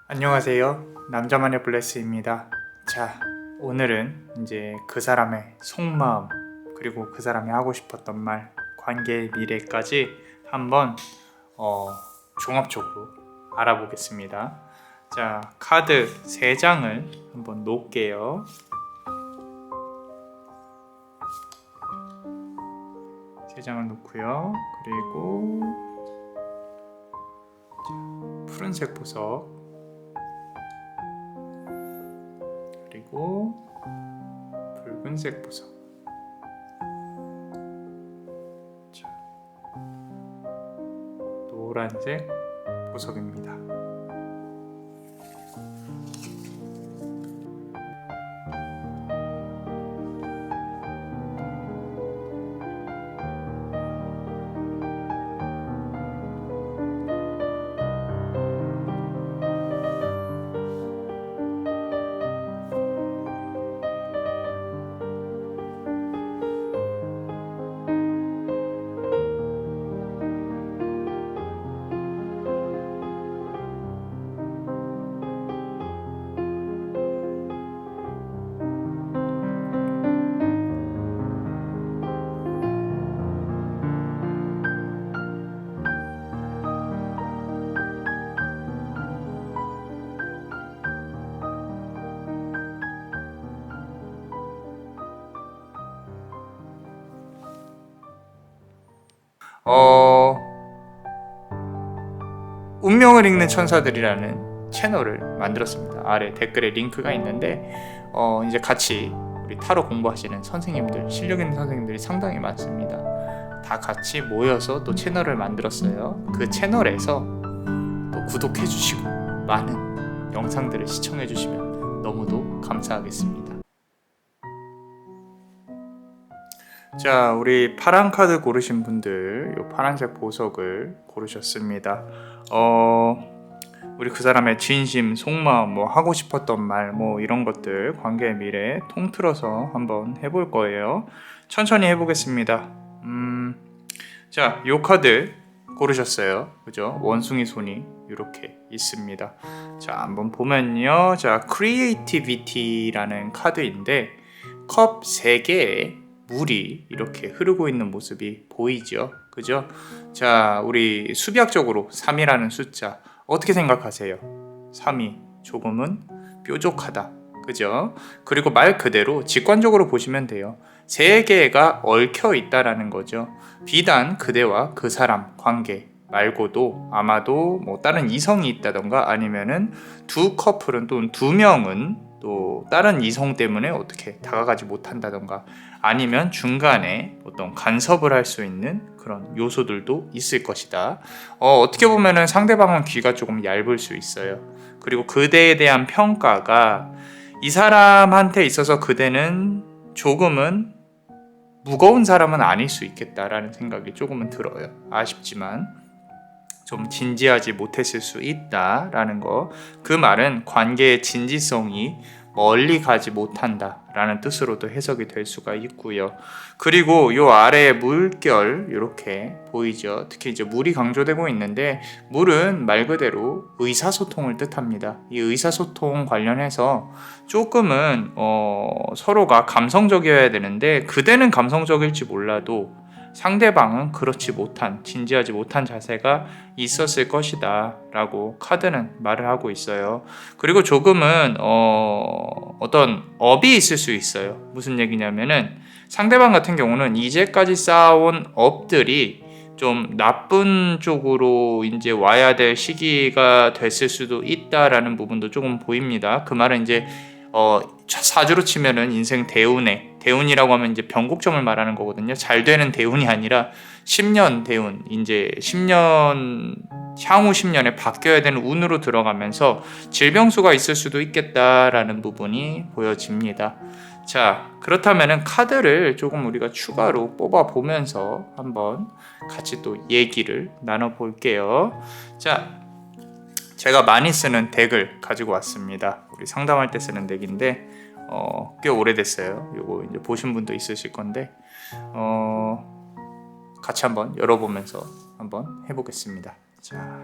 안녕하세요. 남자만의 블레스입니다. 자, 오늘은 이제 그 사람의 속마음 그리고 그 사람이 하고 싶었던 말, 관계의 미래까지 한번 종합적으로 알아보겠습니다. 자, 카드 3장을 한번 놓을게요. 세 장을 놓고요. 그리고 푸른색 보석, 그리고 붉은색 보석. 자, 노란색 보석입니다. 운명을 읽는 천사들이라는 채널을 만들었습니다. 아래 댓글에 링크가 있는데 이제 같이 우리 타로 공부하시는 선생님들, 실력 있는 선생님들이 상당히 많습니다. 다 같이 모여서 또 채널을 만들었어요. 그 채널에서 또 구독해 주시고 많은 영상들을 시청해 주시면 너무도 감사하겠습니다. 자, 우리 파란 카드 고르신 분들, 이 파란색 보석을 고르셨습니다. 우리 그 사람의 진심, 속마음, 뭐 하고 싶었던 말, 뭐 이런 것들, 관계의 미래 통틀어서 한번 해볼 거예요. 천천히 해보겠습니다. 자, 이 카드 고르셨어요. 그죠? 원숭이 손이 이렇게 있습니다. 자, 한번 보면요. 자, 크리에이티비티라는 카드인데 컵 3개에 물이 이렇게 흐르고 있는 모습이 보이죠? 그죠? 자, 우리 수비학적으로 3이라는 숫자 어떻게 생각하세요? 3이 조금은 뾰족하다. 그죠? 그리고 말 그대로 직관적으로 보시면 돼요. 3개가 얽혀 있다라는 거죠. 비단 그대와 그 사람 관계 말고도 아마도 뭐 다른 이성이 있다던가 아니면은 두 커플은 또는 2명은 또 다른 이성 때문에 어떻게 다가가지 못한다던가 아니면 중간에 어떤 간섭을 할 수 있는 그런 요소들도 있을 것이다. 어떻게 보면은 상대방은 귀가 조금 얇을 수 있어요. 그리고 그대에 대한 평가가 이 사람한테 있어서 그대는 조금은 무거운 사람은 아닐 수 있겠다라는 생각이 조금은 들어요. 아쉽지만 좀 진지하지 못했을 수 있다라는 거. 그 말은 관계의 진지성이 멀리 가지 못한다라는 뜻으로도 해석이 될 수가 있고요. 그리고 요 아래에 물결 이렇게 보이죠. 특히 이제 물이 강조되고 있는데 물은 말 그대로 의사소통을 뜻합니다. 이 의사소통 관련해서 조금은 서로가 감성적이어야 되는데 그대는 감성적일지 몰라도 상대방은 그렇지 못한, 진지하지 못한 자세가 있었을 것이다 라고 카드는 말을 하고 있어요. 그리고 조금은 어떤 업이 있을 수 있어요. 무슨 얘기냐면은 상대방 같은 경우는 이제까지 쌓아온 업들이 좀 나쁜 쪽으로 이제 와야 될 시기가 됐을 수도 있다라는 부분도 조금 보입니다. 그 말은 이제 사주로 치면은 인생 대운이라고 하면 이제 변곡점을 말하는 거거든요. 잘 되는 대운이 아니라 10년 대운, 이제 10년 향후 10년에 바뀌어야 되는 운으로 들어가면서 질병수가 있을 수도 있겠다라는 부분이 보여집니다. 자, 그렇다면은 카드를 조금 우리가 추가로 뽑아 보면서 한번 같이 또 얘기를 나눠 볼게요. 자, 제가 많이 쓰는 덱을 가지고 왔습니다. 우리 상담할 때 쓰는 덱인데 꽤 오래됐어요. 요거 이제 보신 분도 있으실 건데 같이 한번 열어보면서 한번 해보겠습니다. 자,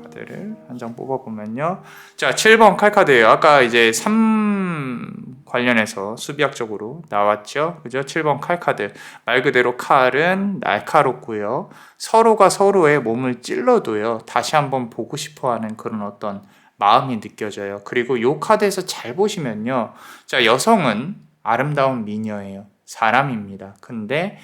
카드를 한 장 뽑아보면요. 자, 7번 칼카드예요. 아까 이제 3 관련해서 수비학적으로 나왔죠. 그죠? 7번 칼카드. 말 그대로 칼은 날카롭고요. 서로가 서로의 몸을 찔러도요. 다시 한번 보고 싶어 하는 그런 어떤 마음이 느껴져요. 그리고 이 카드에서 잘 보시면요. 자, 여성은 아름다운 미녀예요. 사람입니다. 근데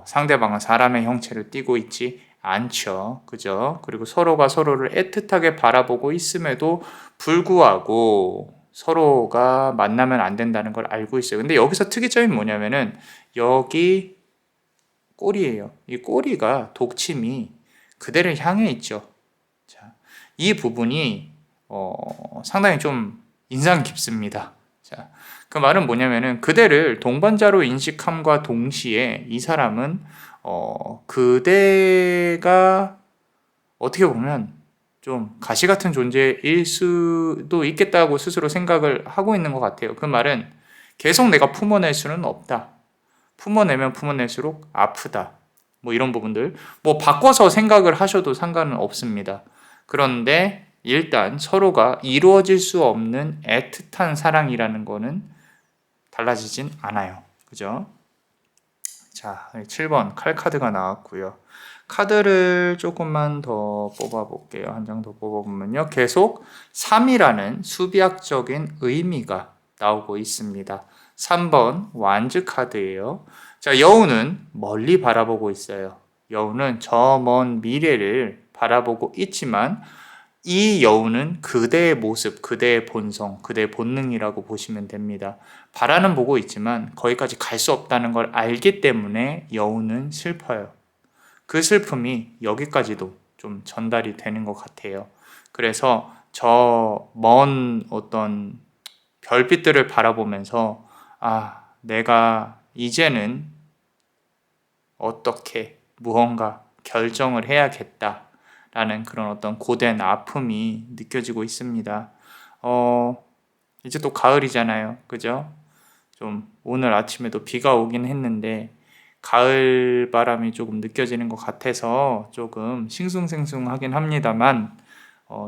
상대방은 사람의 형체를 띠고 있지 않죠. 그죠? 그리고 서로가 서로를 애틋하게 바라보고 있음에도 불구하고 서로가 만나면 안 된다는 걸 알고 있어요. 근데 여기서 특이점이 뭐냐면은 여기 꼬리예요. 이 꼬리가 독침이 그대를 향해 있죠. 자, 이 부분이 상당히 좀 인상 깊습니다. 자, 그 말은 뭐냐면은 그대를 동반자로 인식함과 동시에 이 사람은 그대가 어떻게 보면 좀 가시 같은 존재일 수도 있겠다고 스스로 생각을 하고 있는 것 같아요. 그 말은 계속 내가 품어낼 수는 없다. 품어내면 품어낼수록 아프다. 뭐 이런 부분들. 뭐 바꿔서 생각을 하셔도 상관은 없습니다. 그런데 일단 서로가 이루어질 수 없는 애틋한 사랑이라는 거는 달라지진 않아요. 그죠? 자, 7번 칼카드가 나왔고요. 카드를 조금만 더 뽑아볼게요. 한 장 더 뽑아보면요. 계속 3이라는 수비학적인 의미가 나오고 있습니다. 3번 완즈 카드예요. 자, 여우는 멀리 바라보고 있어요. 여우는 저 먼 미래를 바라보고 있지만 이 여우는 그대의 모습, 그대의 본성, 그대의 본능이라고 보시면 됩니다. 바라는 보고 있지만 거기까지 갈 수 없다는 걸 알기 때문에 여우는 슬퍼요. 그 슬픔이 여기까지도 좀 전달이 되는 것 같아요. 그래서 저 먼 어떤 별빛들을 바라보면서 내가 이제는 어떻게 무언가 결정을 해야겠다라는 그런 어떤 고된 아픔이 느껴지고 있습니다. 이제 또 가을이잖아요. 그죠? 좀 오늘 아침에도 비가 오긴 했는데 가을 바람이 조금 느껴지는 것 같아서 조금 싱숭생숭하긴 합니다만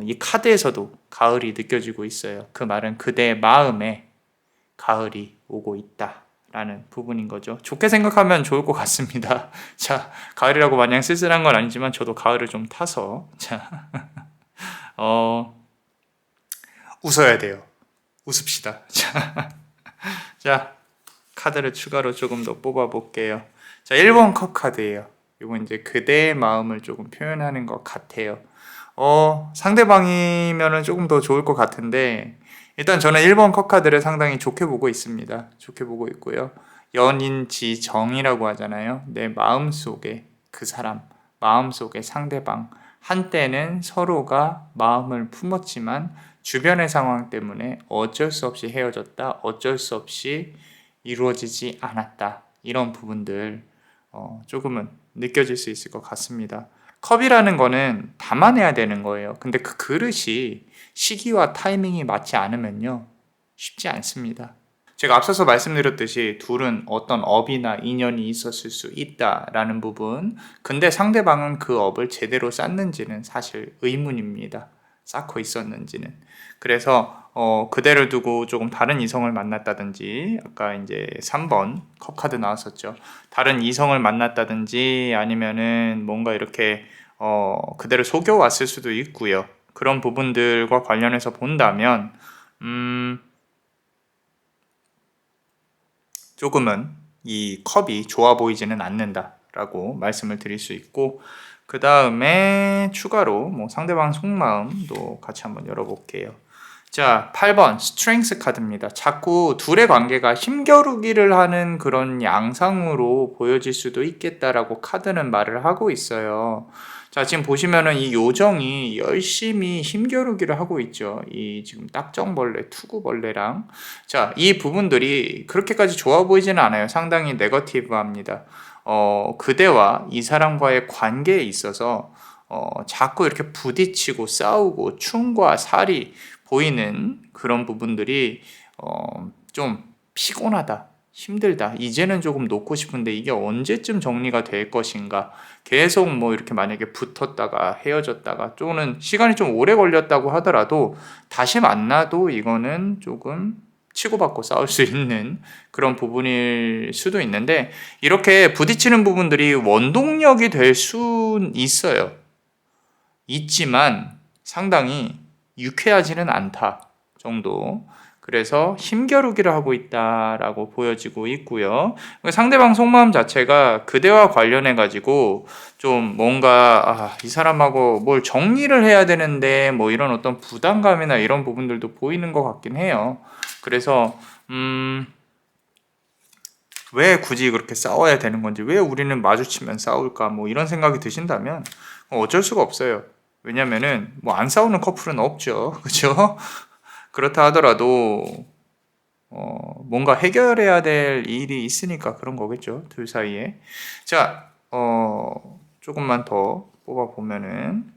이 카드에서도 가을이 느껴지고 있어요. 그 말은 그대의 마음에 가을이 오고 있다라는 부분인 거죠. 좋게 생각하면 좋을 것 같습니다. 자, 가을이라고 마냥 쓸쓸한 건 아니지만 저도 가을을 좀 타서 웃어야 돼요. 웃읍시다. 자, 카드를 추가로 조금 더 뽑아볼게요. 자, 1번 컵 카드예요. 이건 이제 그대의 마음을 조금 표현하는 것 같아요. 상대방이면은 조금 더 좋을 것 같은데, 일단 저는 1번 컵 카드를 상당히 좋게 보고 있습니다. 좋게 보고 있고요. 연인지정이라고 하잖아요. 내 마음속에 그 사람, 마음속에 상대방. 한때는 서로가 마음을 품었지만 주변의 상황 때문에 어쩔 수 없이 헤어졌다. 어쩔 수 없이 이루어지지 않았다. 이런 부분들 조금은 느껴질 수 있을 것 같습니다. 컵이라는 거는 담아내야 되는 거예요. 근데 그 그릇이 시기와 타이밍이 맞지 않으면요. 쉽지 않습니다. 제가 앞서서 말씀드렸듯이 둘은 어떤 업이나 인연이 있었을 수 있다라는 부분. 근데 상대방은 그 업을 제대로 쌓는지는 사실 의문입니다. 쌓고 있었는지는. 그래서 그대를 두고 조금 다른 이성을 만났다든지 아까 이제 3번 컵 카드 나왔었죠. 다른 이성을 만났다든지 아니면은 뭔가 이렇게 그대를 속여왔을 수도 있고요. 그런 부분들과 관련해서 본다면 조금은 이 컵이 좋아 보이지는 않는다라고 말씀을 드릴 수 있고, 그 다음에 추가로 뭐 상대방 속마음도 같이 한번 열어볼게요. 자, 8번 스트렝스 카드입니다. 자꾸 둘의 관계가 힘겨루기를 하는 그런 양상으로 보여질 수도 있겠다라고 카드는 말을 하고 있어요. 자, 지금 보시면은 이 요정이 열심히 힘겨루기를 하고 있죠. 이 지금 딱정벌레, 투구벌레랑. 자, 이 부분들이 그렇게까지 좋아 보이지는 않아요. 상당히 네거티브합니다. 그대와 이 사람과의 관계에 있어서 자꾸 이렇게 부딪히고 싸우고 춤과 살이 보이는 그런 부분들이 좀 피곤하다. 힘들다. 이제는 조금 놓고 싶은데 이게 언제쯤 정리가 될 것인가. 계속 뭐 이렇게 만약에 붙었다가 헤어졌다가 또는 시간이 좀 오래 걸렸다고 하더라도 다시 만나도 이거는 조금 치고받고 싸울 수 있는 그런 부분일 수도 있는데, 이렇게 부딪히는 부분들이 원동력이 될 수 있어요. 있지만 상당히 유쾌하지는 않다 정도. 그래서 힘겨루기를 하고 있다라고 보여지고 있고요. 상대방 속마음 자체가 그대와 관련해 가지고 좀 뭔가 이 사람하고 뭘 정리를 해야 되는데 뭐 이런 어떤 부담감이나 이런 부분들도 보이는 것 같긴 해요. 그래서 왜 굳이 그렇게 싸워야 되는 건지, 왜 우리는 마주치면 싸울까, 뭐 이런 생각이 드신다면 어쩔 수가 없어요. 왜냐면은 뭐 안 싸우는 커플은 없죠. 그죠? 그렇다 하더라도 뭔가 해결해야 될 일이 있으니까 그런 거겠죠. 둘 사이에. 자, 조금만 더 뽑아 보면은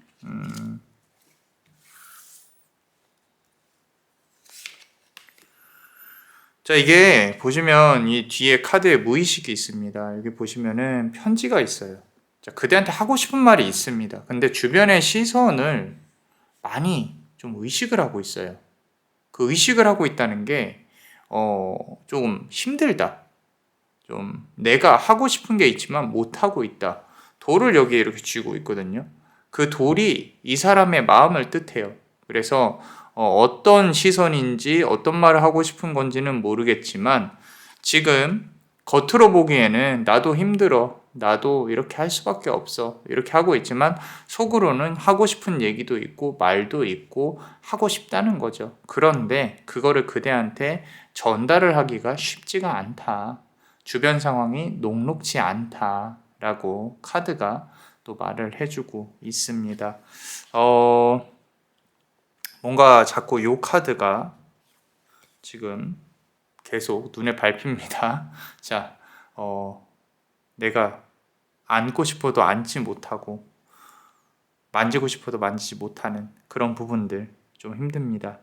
자, 이게 보시면 이 뒤에 카드에 무의식이 있습니다. 여기 보시면은 편지가 있어요. 자, 그대한테 하고 싶은 말이 있습니다. 근데 주변의 시선을 많이 좀 의식을 하고 있어요. 그 의식을 하고 있다는 게, 조금 힘들다. 좀 내가 하고 싶은 게 있지만 못하고 있다. 돌을 여기에 이렇게 쥐고 있거든요. 그 돌이 이 사람의 마음을 뜻해요. 그래서 어떤 시선인지 어떤 말을 하고 싶은 건지는 모르겠지만 지금 겉으로 보기에는 나도 힘들어, 나도 이렇게 할 수밖에 없어, 이렇게 하고 있지만 속으로는 하고 싶은 얘기도 있고 말도 있고 하고 싶다는 거죠. 그런데 그거를 그대한테 전달을 하기가 쉽지가 않다. 주변 상황이 녹록지 않다라고 카드가 또 말을 해주고 있습니다. 뭔가 자꾸 요 카드가 지금 계속 눈에 밟힙니다. 자, 내가 안고 싶어도 안지 못하고 만지고 싶어도 만지지 못하는 그런 부분들 좀 힘듭니다.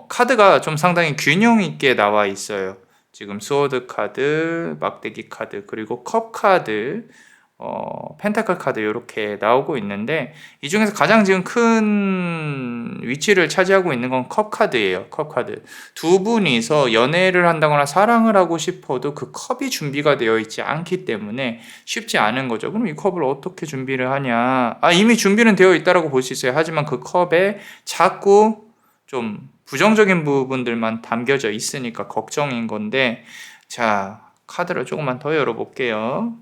카드가 좀 상당히 균형 있게 나와 있어요. 지금 스워드 카드, 막대기 카드, 그리고 컵 카드, 펜타클 카드 이렇게 나오고 있는데 이 중에서 가장 지금 큰 위치를 차지하고 있는 건 컵 카드예요. 컵 카드. 두 분이서 연애를 한다거나 사랑을 하고 싶어도 그 컵이 준비가 되어 있지 않기 때문에 쉽지 않은 거죠. 그럼 이 컵을 어떻게 준비를 하냐? 이미 준비는 되어 있다라고 볼 수 있어요. 하지만 그 컵에 자꾸 좀 부정적인 부분들만 담겨져 있으니까 걱정인 건데, 자, 카드를 조금만 더 열어볼게요.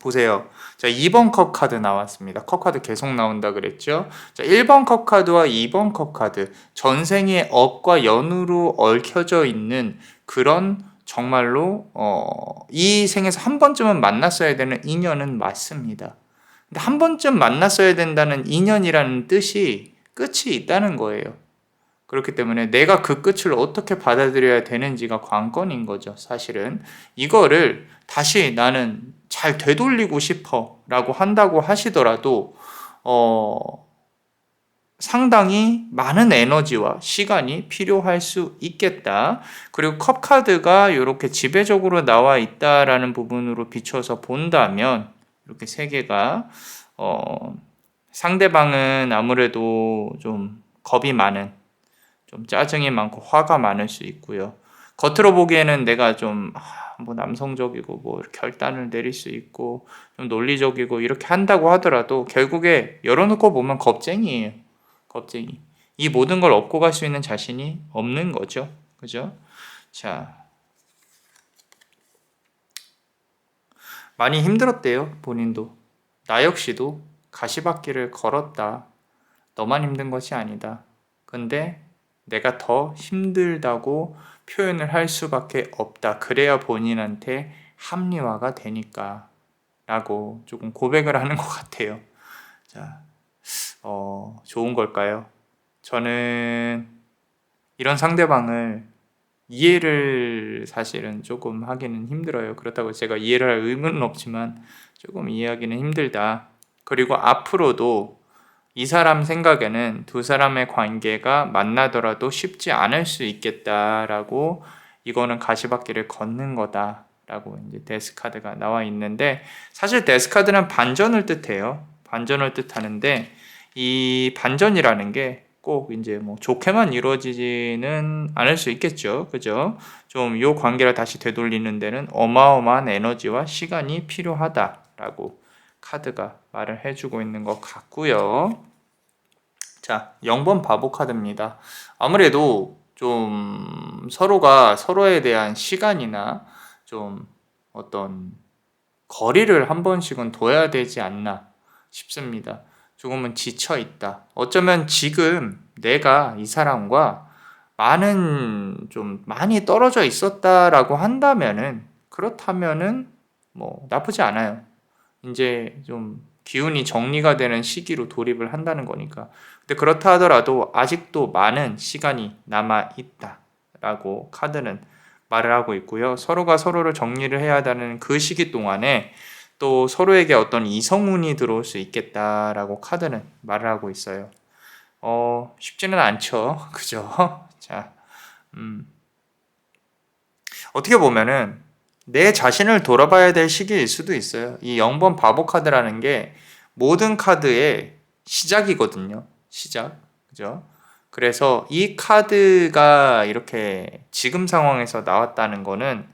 보세요. 자, 2번 컵 카드 나왔습니다. 컵 카드 계속 나온다 그랬죠? 자, 1번 컵 카드와 2번 컵 카드. 전생의 업과 연으로 얽혀져 있는 그런 정말로 이 생에서 한 번쯤은 만났어야 되는 인연은 맞습니다. 근데 한 번쯤 만났어야 된다는 인연이라는 뜻이 끝이 있다는 거예요. 그렇기 때문에 내가 그 끝을 어떻게 받아들여야 되는지가 관건인 거죠, 사실은. 이거를 다시 나는 잘 되돌리고 싶어 라고 한다고 하시더라도, 상당히 많은 에너지와 시간이 필요할 수 있겠다. 그리고 컵 카드가 이렇게 지배적으로 나와 있다라는 부분으로 비춰서 본다면, 이렇게 세 개가, 상대방은 아무래도 좀 겁이 많은, 좀 짜증이 많고 화가 많을 수 있고요. 겉으로 보기에는 내가 좀 뭐 남성적이고 뭐 이렇게 결단을 내릴 수 있고 좀 논리적이고 이렇게 한다고 하더라도 결국에 열어놓고 보면 겁쟁이에요. 겁쟁이. 이 모든 걸 업고 갈 수 있는 자신이 없는 거죠. 그죠? 자, 많이 힘들었대요. 본인도. 나 역시도 가시밭길을 걸었다. 너만 힘든 것이 아니다. 근데 내가 더 힘들다고 표현을 할 수밖에 없다. 그래야 본인한테 합리화가 되니까 라고 조금 고백을 하는 것 같아요. 자, 좋은 걸까요? 저는 이런 상대방을 이해를 사실은 조금 하기는 힘들어요. 그렇다고 제가 이해를 할 의무는 없지만 조금 이해하기는 힘들다. 그리고 앞으로도 이 사람 생각에는 두 사람의 관계가 만나더라도 쉽지 않을 수 있겠다라고 이거는 가시밭길을 걷는 거다라고 이제 데스카드가 나와 있는데, 사실 데스카드는 반전을 뜻해요. 반전을 뜻하는데, 이 반전이라는 게 꼭 이제 뭐 좋게만 이루어지지는 않을 수 있겠죠. 그죠? 좀 요 관계를 다시 되돌리는 데는 어마어마한 에너지와 시간이 필요하다라고 카드가 말을 해주고 있는 것 같고요. 자, 0번 바보 카드입니다. 아무래도 좀 서로가 서로에 대한 시간이나 좀 어떤 거리를 한 번씩은 둬야 되지 않나 싶습니다. 조금은 지쳐 있다. 어쩌면 지금 내가 이 사람과 많이 떨어져 있었다라고 한다면은, 그렇다면은 뭐 나쁘지 않아요. 이제 좀 기운이 정리가 되는 시기로 돌입을 한다는 거니까. 근데 그렇다 하더라도 아직도 많은 시간이 남아 있다라고 카드는 말을 하고 있고요. 서로가 서로를 정리를 해야 한다는 그 시기 동안에 또 서로에게 어떤 이성운이 들어올 수 있겠다라고 카드는 말을 하고 있어요. 쉽지는 않죠. 그죠? 자, 어떻게 보면은 내 자신을 돌아봐야 될 시기일 수도 있어요. 이 0번 바보 카드라는 게 모든 카드의 시작이거든요. 시작. 그죠? 그래서 이 카드가 이렇게 지금 상황에서 나왔다는 거는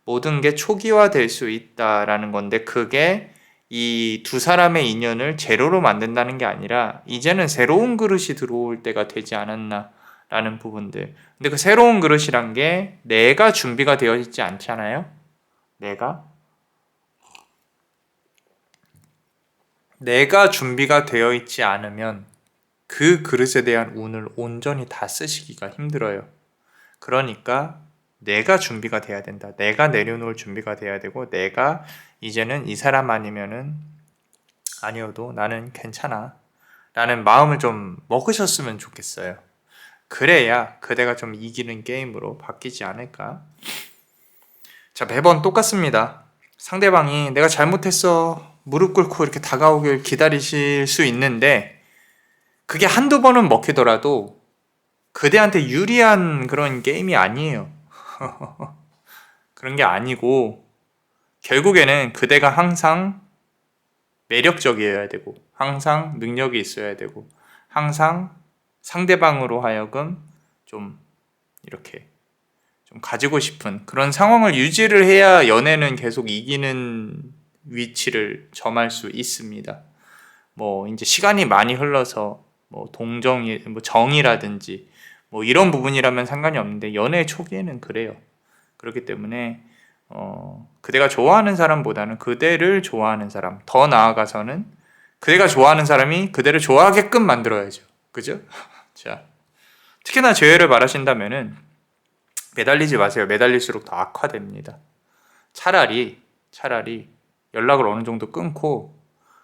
모든 게 초기화될 수 있다라는 건데, 그게 이 두 사람의 인연을 제로로 만든다는 게 아니라 이제는 새로운 그릇이 들어올 때가 되지 않았나라는 부분들. 근데 그 새로운 그릇이란 게 내가 준비가 되어 있지 않잖아요. 내가 준비가 되어 있지 않으면 그 그릇에 대한 운을 온전히 다 쓰시기가 힘들어요. 그러니까 내가 준비가 돼야 된다. 내가 내려놓을 준비가 돼야 되고, 내가 이제는 이 사람 아니어도 나는 괜찮아 라는 마음을 좀 먹으셨으면 좋겠어요. 그래야 그대가 좀 이기는 게임으로 바뀌지 않을까. 자, 매번 똑같습니다. 상대방이 내가 잘못했어 무릎 꿇고 이렇게 다가오길 기다리실 수 있는데, 그게 한두 번은 먹히더라도 그대한테 유리한 그런 게임이 아니에요. 그런 게 아니고, 결국에는 그대가 항상 매력적이어야 되고, 항상 능력이 있어야 되고, 항상 상대방으로 하여금 좀 이렇게 좀 가지고 싶은 그런 상황을 유지를 해야 연애는 계속 이기는 위치를 점할 수 있습니다. 뭐 이제 시간이 많이 흘러서 뭐 정이라든지 뭐 이런 부분이라면 상관이 없는데, 연애 초기에는 그래요. 그렇기 때문에 그대가 좋아하는 사람보다는 그대를 좋아하는 사람, 더 나아가서는 그대가 좋아하는 사람이 그대를 좋아하게끔 만들어야죠. 그죠? 자, 특히나 재회를 바라신다면은 매달리지 마세요. 매달릴수록 더 악화됩니다. 차라리 연락을 어느 정도 끊고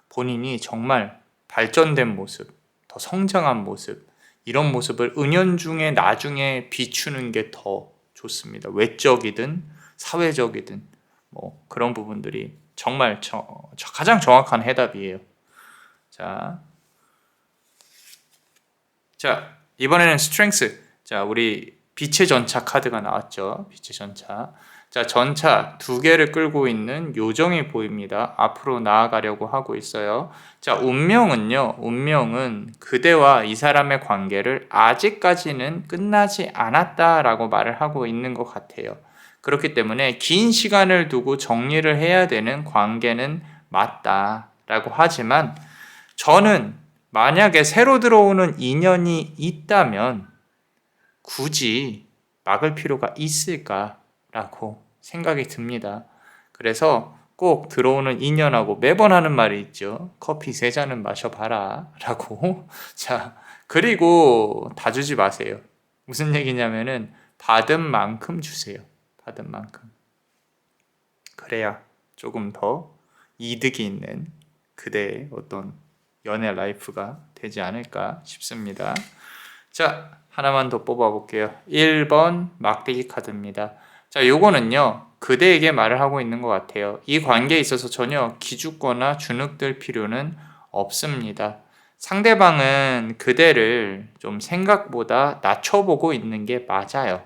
본인이 정말 발전된 모습, 더 성장한 모습, 이런 모습을 은연중에 나중에 비추는 게 더 좋습니다. 외적이든 사회적이든 뭐 그런 부분들이 정말 가장 정확한 해답이에요. 자, 이번에는 스트렝스. 자, 우리 빛의 전차 카드가 나왔죠. 빛의 전차. 자, 전차 두 개를 끌고 있는 요정이 보입니다. 앞으로 나아가려고 하고 있어요. 자, 운명은 그대와 이 사람의 관계를 아직까지는 끝나지 않았다라고 말을 하고 있는 것 같아요. 그렇기 때문에 긴 시간을 두고 정리를 해야 되는 관계는 맞다라고 하지만, 저는 만약에 새로 들어오는 인연이 있다면 굳이 막을 필요가 있을까라고 생각이 듭니다. 그래서 꼭 들어오는 인연하고 매번 하는 말이 있죠. 커피 3잔은 마셔봐라 라고. 자, 그리고 다 주지 마세요. 무슨 얘기냐면은 받은 만큼 주세요. 받은 만큼. 그래야 조금 더 이득이 있는 그대의 어떤 연애 라이프가 되지 않을까 싶습니다. 자, 하나만 더 뽑아볼게요. 1번 막대기 카드입니다. 자, 요거는요, 그대에게 말을 하고 있는 것 같아요. 이 관계에 있어서 전혀 기죽거나 주눅들 필요는 없습니다. 상대방은 그대를 좀 생각보다 낮춰보고 있는 게 맞아요.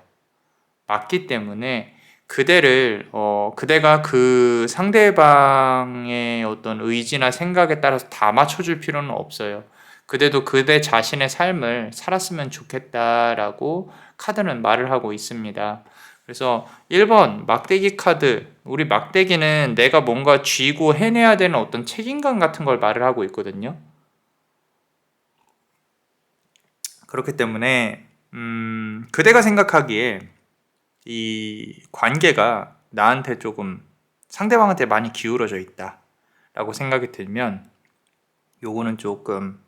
맞기 때문에 그대가 그 상대방의 어떤 의지나 생각에 따라서 다 맞춰줄 필요는 없어요. 그대도 그대 자신의 삶을 살았으면 좋겠다라고 카드는 말을 하고 있습니다. 그래서 1번 막대기 카드, 우리 막대기는 내가 뭔가 쥐고 해내야 되는 어떤 책임감 같은 걸 말을 하고 있거든요. 그렇기 때문에 그대가 생각하기에 이 관계가 나한테 조금 상대방한테 많이 기울어져 있다 라고 생각이 들면 요거는 조금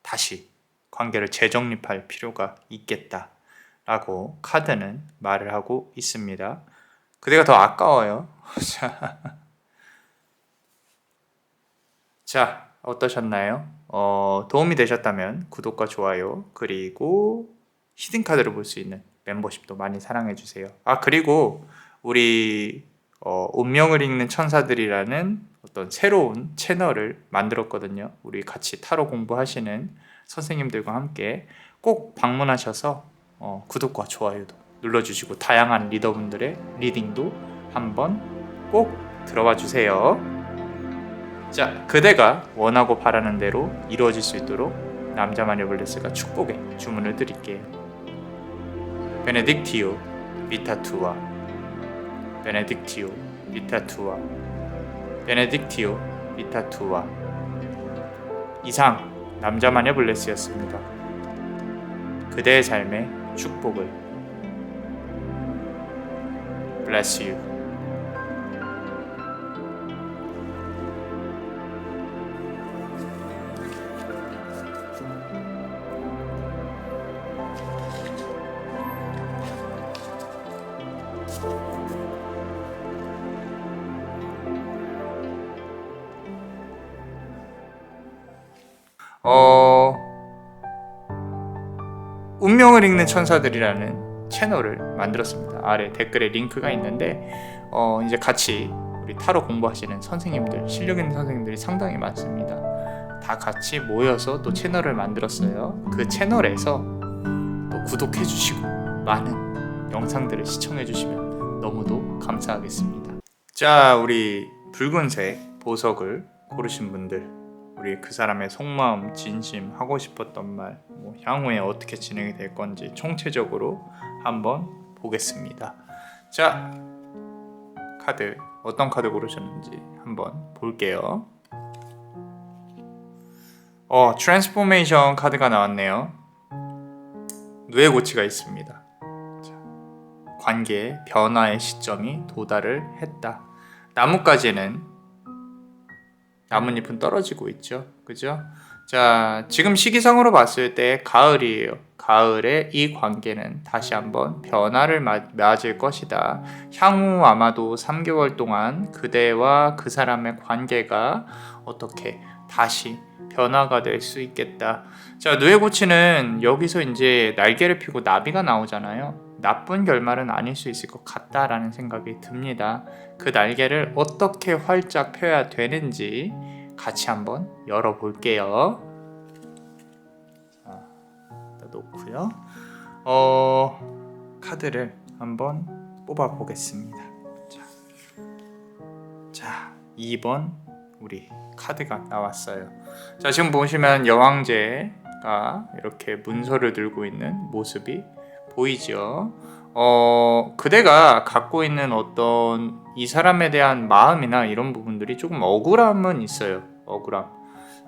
다시 관계를 재정립할 필요가 있겠다 라고 카드는 말을 하고 있습니다. 그대가 더 아까워요. 자, 어떠셨나요? 도움이 되셨다면 구독과 좋아요, 그리고 히든카드를 볼 수 있는 멤버십도 많이 사랑해주세요. 그리고 우리 운명을 읽는 천사들이라는 어떤 새로운 채널을 만들었거든요. 우리 같이 타로 공부하시는 선생님들과 함께 꼭 방문하셔서 구독과 좋아요도 눌러주시고 다양한 리더분들의 리딩도 한번 꼭 들어봐 주세요. 자, 그대가 원하고 바라는 대로 이루어질 수 있도록 남자마녀 블레스가 축복의 주문을 드릴게요. 베네딕티오 비타투아, 베네딕티오 비타투아, 베네딕티오 비타투아. 이상 남자마녀 블레스였습니다. 그대의 삶의 축복을. Bless you. 운명을 읽는 천사들이라는 채널을 만들었습니다. 아래 댓글에 링크가 있는데 이제 같이 우리 타로 공부하시는 선생님들, 실력 있는 선생님들이 상당히 많습니다. 다 같이 모여서 또 채널을 만들었어요. 그 채널에서 또 구독해 주시고 많은 영상들을 시청해 주시면 너무도 감사하겠습니다. 자, 우리 붉은색 보석을 고르신 분들, 우리 그 사람의 속마음, 진심, 하고 싶었던 말, 향후에 어떻게 진행이 될 건지 총체적으로 한번 보겠습니다. 자, 카드 어떤 카드 고르셨는지 한번 볼게요. 트랜스포메이션 카드가 나왔네요. 뇌고치가 있습니다. 자, 관계의 변화의 시점이 도달을 했다. 나뭇가지는 나뭇잎은 떨어지고 있죠. 그죠? 자, 지금 시기상으로 봤을 때 가을이에요. 가을에 이 관계는 다시 한번 변화를 맞을 것이다. 향후 아마도 3개월 동안 그대와 그 사람의 관계가 어떻게 다시 변화가 될 수 있겠다. 자, 누에고치는 여기서 이제 날개를 펴고 나비가 나오잖아요. 나쁜 결말은 아닐 수 있을 것 같다라는 생각이 듭니다. 그 날개를 어떻게 활짝 펴야 되는지 같이 한번 열어볼게요. 자, 일단 놓고요. 카드를 한번 뽑아보겠습니다. 자, 2번 우리 카드가 나왔어요. 자, 지금 보시면 여왕제가 이렇게 문서를 들고 있는 모습이 보이죠. 그대가 갖고 있는 어떤 이 사람에 대한 마음이나 이런 부분들이 조금 억울함은 있어요. 억울함.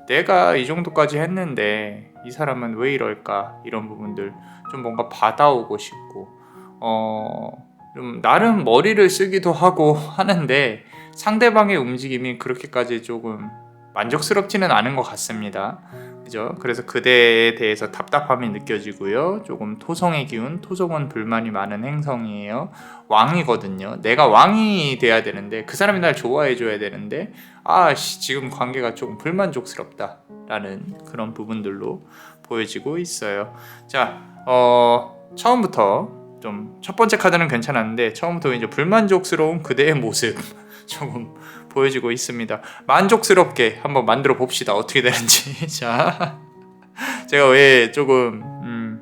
내가 이 정도까지 했는데 이 사람은 왜 이럴까? 이런 부분들 좀 뭔가 받아오고 싶고 좀 나름 머리를 쓰기도 하고 하는데 상대방의 움직임이 그렇게까지 조금 만족스럽지는 않은 것 같습니다. 그죠? 그래서 그대에 대해서 답답함이 느껴지고요. 조금 토성의 기운, 토성은 불만이 많은 행성이에요. 왕이거든요. 내가 왕이 돼야 되는데 그 사람이 날 좋아해줘야 되는데 지금 관계가 조금 불만족스럽다라는 그런 부분들로 보여지고 있어요. 자, 처음부터 좀 첫 번째 카드는 괜찮았는데 처음부터 이제 불만족스러운 그대의 모습 조금 보여지고 있습니다. 만족스럽게 한번 만들어 봅시다. 어떻게 되는지. 자, 제가 왜 조금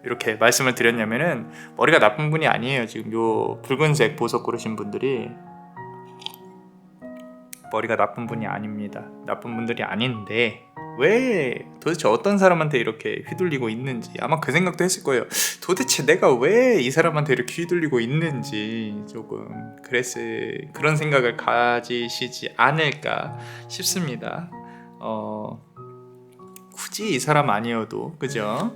이렇게 말씀을 드렸냐면은 머리가 나쁜 분이 아니에요. 지금 요 붉은색 보석 고르신 분들이 머리가 나쁜 분이 아닙니다. 나쁜 분들이 아닌데 왜 도대체 어떤 사람한테 이렇게 휘둘리고 있는지 아마 그 생각도 했을 거예요. 도대체 내가 왜 이 사람한테 이렇게 휘둘리고 있는지 조금 그런 생각을 가지시지 않을까 싶습니다. 굳이 이 사람 아니어도 그죠?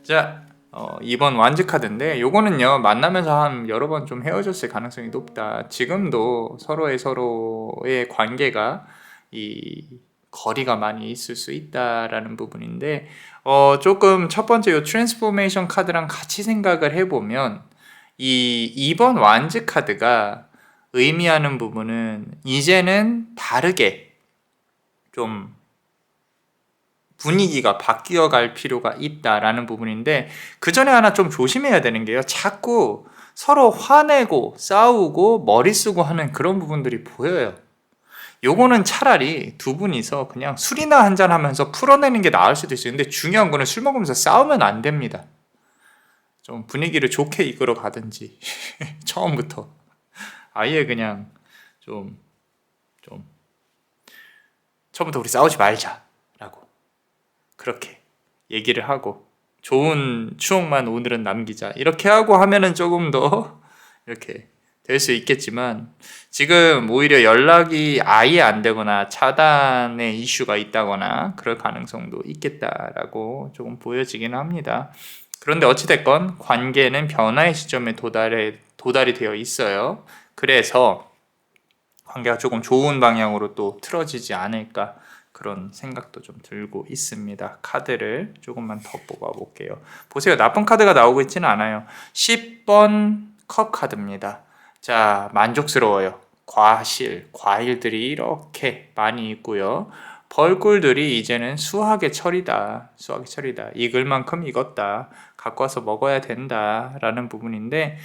자, 2번 완즈 카드인데 요거는요 만나면서 한 여러 번 좀 헤어졌을 가능성이 높다. 지금도 서로의 관계가 이 거리가 많이 있을 수 있다라는 부분인데 조금 첫 번째 요 트랜스포메이션 카드랑 같이 생각을 해보면 이 2번 완즈 카드가 의미하는 부분은 이제는 다르게 좀 분위기가 바뀌어 갈 필요가 있다라는 부분인데 그 전에 하나 좀 조심해야 되는 게요. 자꾸 서로 화내고 싸우고 머리 쓰고 하는 그런 부분들이 보여요. 요거는 차라리 두 분이서 그냥 술이나 한잔 하면서 풀어내는 게 나을 수도 있어요. 근데 중요한 거는 술 먹으면서 싸우면 안 됩니다. 좀 분위기를 좋게 이끌어 가든지 처음부터 아예 그냥 좀 처음부터 우리 싸우지 말자라고 그렇게 얘기를 하고 좋은 추억만 오늘은 남기자 이렇게 하고 하면은 조금 더 이렇게 될 수 있겠지만 지금 오히려 연락이 아예 안 되거나 차단의 이슈가 있다거나 그럴 가능성도 있겠다라고 조금 보여지기는 합니다. 그런데 어찌됐건 관계는 변화의 시점에 도달이 되어 있어요. 그래서 관계가 조금 좋은 방향으로 또 틀어지지 않을까 그런 생각도 좀 들고 있습니다. 카드를 조금만 더 뽑아볼게요. 보세요. 나쁜 카드가 나오고 있지는 않아요. 10번 컵 카드입니다. 자, 만족스러워요. 과일들이 이렇게 많이 있고요. 벌꿀들이 이제는 수확의 철이다. 익을 만큼 익었다. 갖고 와서 먹어야 된다라는 부분인데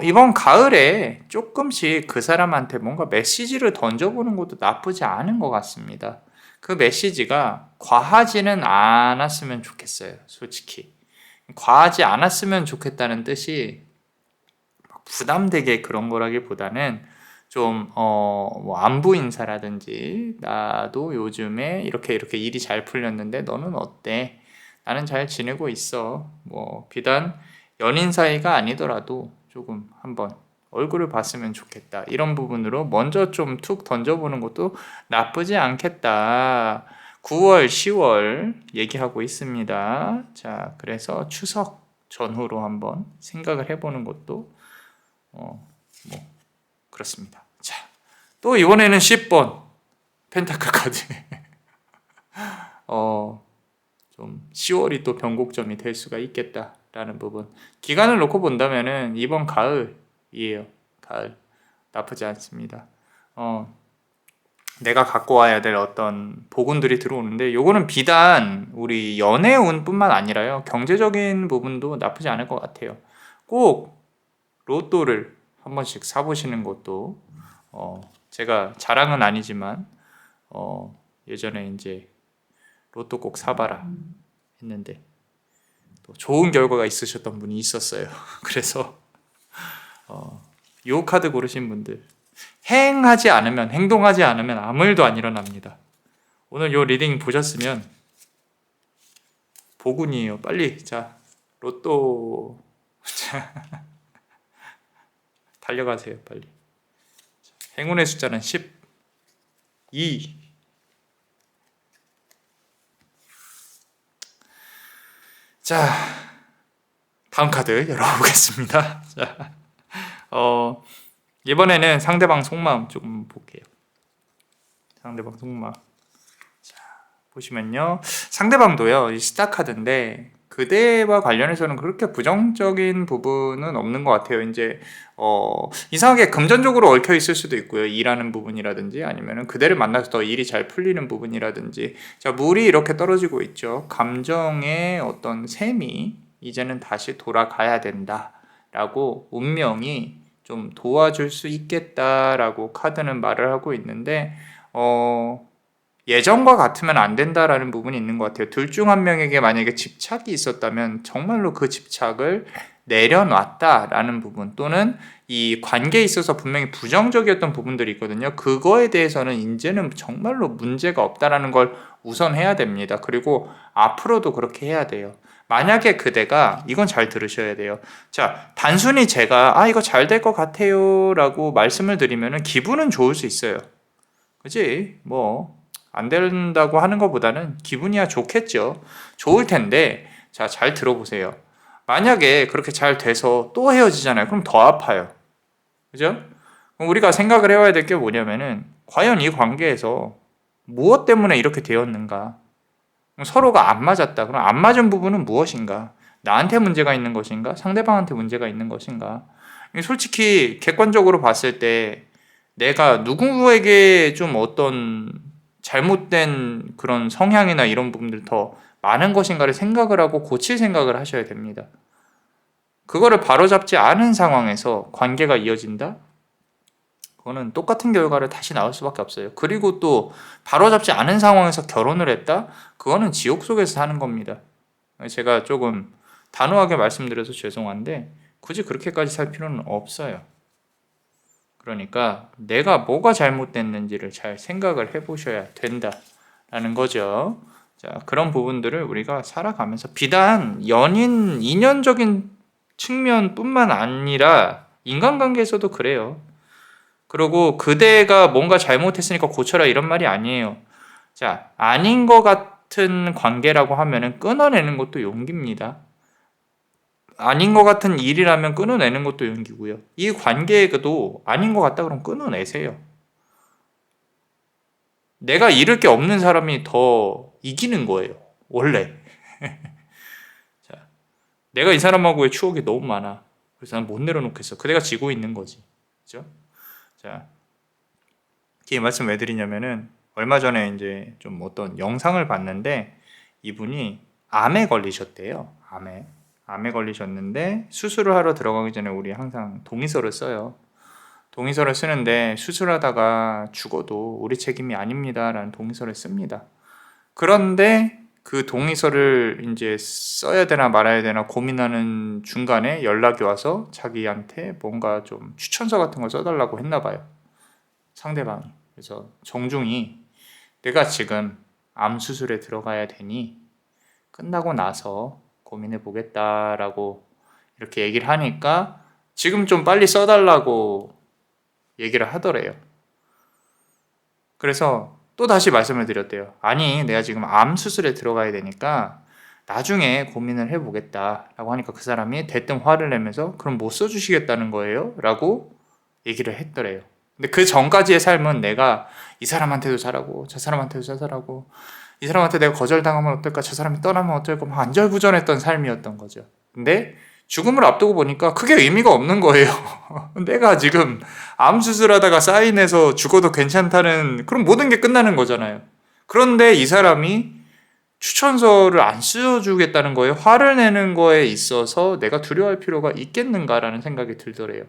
이번 가을에 조금씩 그 사람한테 뭔가 메시지를 던져보는 것도 나쁘지 않은 것 같습니다. 그 메시지가 과하지는 않았으면 좋겠어요. 솔직히 과하지 않았으면 좋겠다는 뜻이 부담되게 그런 거라기보다는 좀 뭐 안부 인사라든지 나도 요즘에 이렇게 일이 잘 풀렸는데 너는 어때? 나는 잘 지내고 있어. 뭐 비단 연인 사이가 아니더라도 조금 한번 얼굴을 봤으면 좋겠다. 이런 부분으로 먼저 좀 툭 던져보는 것도 나쁘지 않겠다. 9월, 10월 얘기하고 있습니다. 자, 그래서 추석 전후로 한번 생각을 해보는 것도 뭐 그렇습니다. 자, 또 이번에는 10번 펜타클 카드. 좀 10월이 또 변곡점이 될 수가 있겠다라는 부분. 기간을 놓고 본다면은 이번 가을이에요. 가을 나쁘지 않습니다. 내가 갖고 와야 될 어떤 복운들이 들어오는데 요거는 비단 우리 연애 운뿐만 아니라요. 경제적인 부분도 나쁘지 않을 것 같아요. 꼭 로또를 한 번씩 사보시는 것도 제가 자랑은 아니지만 예전에 이제 로또 꼭 사봐라 했는데 또 좋은 결과가 있으셨던 분이 있었어요. 그래서 요 카드 고르신 분들 행동하지 않으면 아무 일도 안 일어납니다. 오늘 요 리딩 보셨으면 복운이에요. 빨리 자 로또 달려가세요. 빨리. 행운의 숫자는 12. 자, 다음 카드 열어보겠습니다. 자, 이번에는 상대방 속마음 조금 볼게요. 상대방 속마음. 자, 보시면요. 상대방도요, 이 스타 카드인데, 그대와 관련해서는 그렇게 부정적인 부분은 없는 것 같아요. 이제, 이상하게 금전적으로 얽혀 있을 수도 있고요. 일하는 부분이라든지 아니면은 그대를 만나서 더 일이 잘 풀리는 부분이라든지. 자, 물이 이렇게 떨어지고 있죠. 감정의 어떤 셈이 이제는 다시 돌아가야 된다라고 운명이 좀 도와줄 수 있겠다라고 카드는 말을 하고 있는데, 예전과 같으면 안 된다라는 부분이 있는 것 같아요. 둘 중 한 명에게 만약에 집착이 있었다면 정말로 그 집착을 내려놨다라는 부분, 또는 이 관계에 있어서 분명히 부정적이었던 부분들이 있거든요. 그거에 대해서는 이제는 정말로 문제가 없다라는 걸 우선 해야 됩니다. 그리고 앞으로도 그렇게 해야 돼요. 만약에 그대가, 이건 잘 들으셔야 돼요. 자, 단순히 제가 이거 잘 될 것 같아요 라고 말씀을 드리면 기분은 좋을 수 있어요. 그치? 뭐 안 된다고 하는 것보다는 기분이야 좋겠죠. 좋을 텐데, 자, 잘 들어보세요. 만약에 그렇게 잘 돼서 또 헤어지잖아요. 그럼 더 아파요. 그죠? 그럼 우리가 생각을 해봐야 될 게 뭐냐면은, 과연 이 관계에서 무엇 때문에 이렇게 되었는가? 서로가 안 맞았다. 그럼 안 맞은 부분은 무엇인가? 나한테 문제가 있는 것인가? 상대방한테 문제가 있는 것인가? 솔직히 객관적으로 봤을 때 내가 누구에게 좀 어떤 잘못된 그런 성향이나 이런 부분들 더 많은 것인가를 생각을 하고 고칠 생각을 하셔야 됩니다. 그거를 바로잡지 않은 상황에서 관계가 이어진다? 그거는 똑같은 결과를 다시 나올 수밖에 없어요. 그리고 또 바로잡지 않은 상황에서 결혼을 했다? 그거는 지옥 속에서 사는 겁니다. 제가 조금 단호하게 말씀드려서 죄송한데 굳이 그렇게까지 살 필요는 없어요. 그러니까 내가 뭐가 잘못됐는지를 잘 생각을 해보셔야 된다라는 거죠. 자, 그런 부분들을 우리가 살아가면서 비단 연인, 인연적인 측면뿐만 아니라 인간관계에서도 그래요. 그리고 그대가 뭔가 잘못했으니까 고쳐라 이런 말이 아니에요. 자, 아닌 것 같은 관계라고 하면은 끊어내는 것도 용기입니다. 아닌 것 같은 일이라면 끊어내는 것도 용기고요. 이 관계에도 아닌 것 같다 그러면 끊어내세요. 내가 잃을 게 없는 사람이 더 이기는 거예요. 원래. 자, 내가 이 사람하고의 추억이 너무 많아. 그래서 난 못 내려놓겠어. 그대가 지고 있는 거지. 그죠? 자, 이 말씀 왜 드리냐면은 얼마 전에 이제 좀 어떤 영상을 봤는데 이분이 암에 걸리셨대요. 암에 걸리셨는데 수술을 하러 들어가기 전에 우리 항상 동의서를 써요. 동의서를 쓰는데 수술하다가 죽어도 우리 책임이 아닙니다라는 동의서를 씁니다. 그런데 그 동의서를 이제 써야 되나 말아야 되나 고민하는 중간에 연락이 와서 자기한테 뭔가 좀 추천서 같은 걸 써달라고 했나 봐요. 상대방이. 그래서 정중히 내가 지금 암 수술에 들어가야 되니 끝나고 나서 고민해 보겠다라고 이렇게 얘기를 하니까 지금 좀 빨리 써달라고 얘기를 하더래요. 그래서 또 다시 말씀을 드렸대요. 아니, 내가 지금 암 수술에 들어가야 되니까 나중에 고민을 해보겠다라고 하니까 그 사람이 대뜸 화를 내면서 그럼 못 써주시겠다는 거예요? 라고 얘기를 했더래요. 근데 그 전까지의 삶은 내가 이 사람한테도 잘하고 저 사람한테도 잘하고 이 사람한테 내가 거절당하면 어떨까, 저 사람이 떠나면 어떨까, 막 안절부절했던 삶이었던 거죠. 근데 죽음을 앞두고 보니까 크게 의미가 없는 거예요. 내가 지금 암 수술하다가 사인해서 죽어도 괜찮다는 그런 모든 게 끝나는 거잖아요. 그런데 이 사람이 추천서를 안 써주겠다는 거에 화를 내는 거에 있어서 내가 두려워할 필요가 있겠는가라는 생각이 들더래요.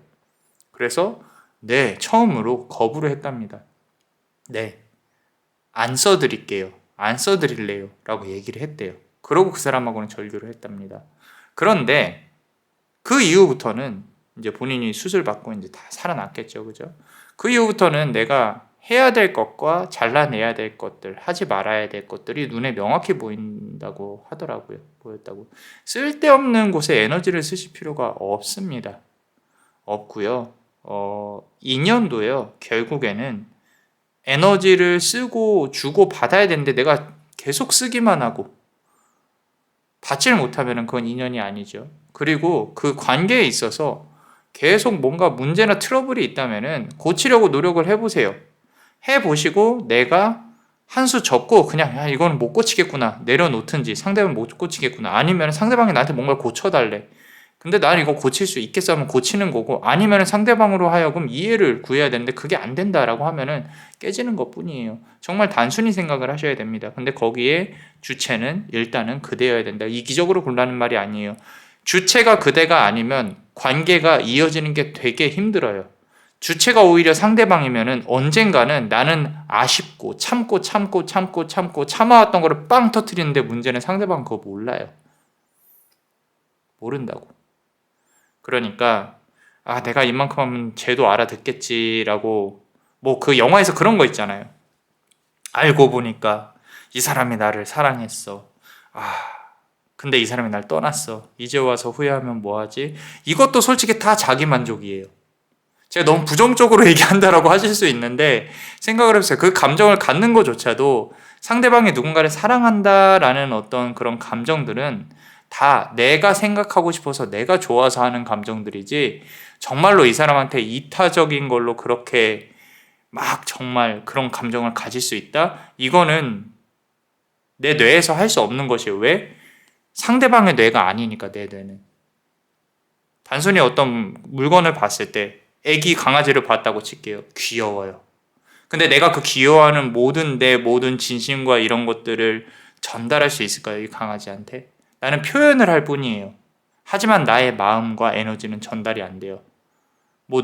그래서 네, 처음으로 거부를 했답니다. 네, 안 써드릴게요. 안 써드릴래요. 라고 얘기를 했대요. 그러고 그 사람하고는 절교를 했답니다. 그런데 그 이후부터는 이제 본인이 수술 받고 이제 다 살아났겠죠. 그죠? 그 이후부터는 내가 해야 될 것과 잘라내야 될 것들, 하지 말아야 될 것들이 눈에 명확히 보인다고 하더라고요. 보였다고. 쓸데없는 곳에 에너지를 쓰실 필요가 없습니다. 없고요. 인연도요. 결국에는 에너지를 쓰고 주고 받아야 되는데 내가 계속 쓰기만 하고 받지를 못하면 그건 인연이 아니죠. 그리고 그 관계에 있어서 계속 뭔가 문제나 트러블이 있다면 고치려고 노력을 해보세요. 해보시고 내가 한 수 접고 그냥 이거는 못 고치겠구나 내려놓든지, 상대방은 못 고치겠구나, 아니면 상대방이 나한테 뭔가를 고쳐달래. 근데 난 이거 고칠 수 있겠어 하면 고치는 거고, 아니면 상대방으로 하여금 이해를 구해야 되는데 그게 안 된다라고 하면은 깨지는 것 뿐이에요. 정말 단순히 생각을 하셔야 됩니다. 근데 거기에 주체는 일단은 그대여야 된다. 이기적으로 곤라는 말이 아니에요. 주체가 그대가 아니면 관계가 이어지는 게 되게 힘들어요. 주체가 오히려 상대방이면은 언젠가는 나는 아쉽고 참고 참아왔던 거를 빵 터트리는데 문제는 상대방은 그거 몰라요. 모른다고. 그러니까 내가 이만큼 하면 쟤도 알아듣겠지라고 뭐 그 영화에서 그런 거 있잖아요. 알고 보니까 이 사람이 나를 사랑했어. 근데 이 사람이 날 떠났어. 이제 와서 후회하면 뭐하지? 이것도 솔직히 다 자기 만족이에요. 제가 너무 부정적으로 얘기한다라고 하실 수 있는데 생각을 해보세요. 그 감정을 갖는 것조차도 상대방이 누군가를 사랑한다라는 어떤 그런 감정들은 다 내가 생각하고 싶어서 내가 좋아서 하는 감정들이지 정말로 이 사람한테 이타적인 걸로 그렇게 막 정말 그런 감정을 가질 수 있다? 이거는 내 뇌에서 할 수 없는 것이에요. 왜? 상대방의 뇌가 아니니까 내 뇌는. 단순히 어떤 물건을 봤을 때 애기 강아지를 봤다고 칠게요. 귀여워요. 근데 내가 그 귀여워하는 내 모든 진심과 이런 것들을 전달할 수 있을까요? 이 강아지한테? 나는 표현을 할 뿐이에요. 하지만 나의 마음과 에너지는 전달이 안 돼요. 뭐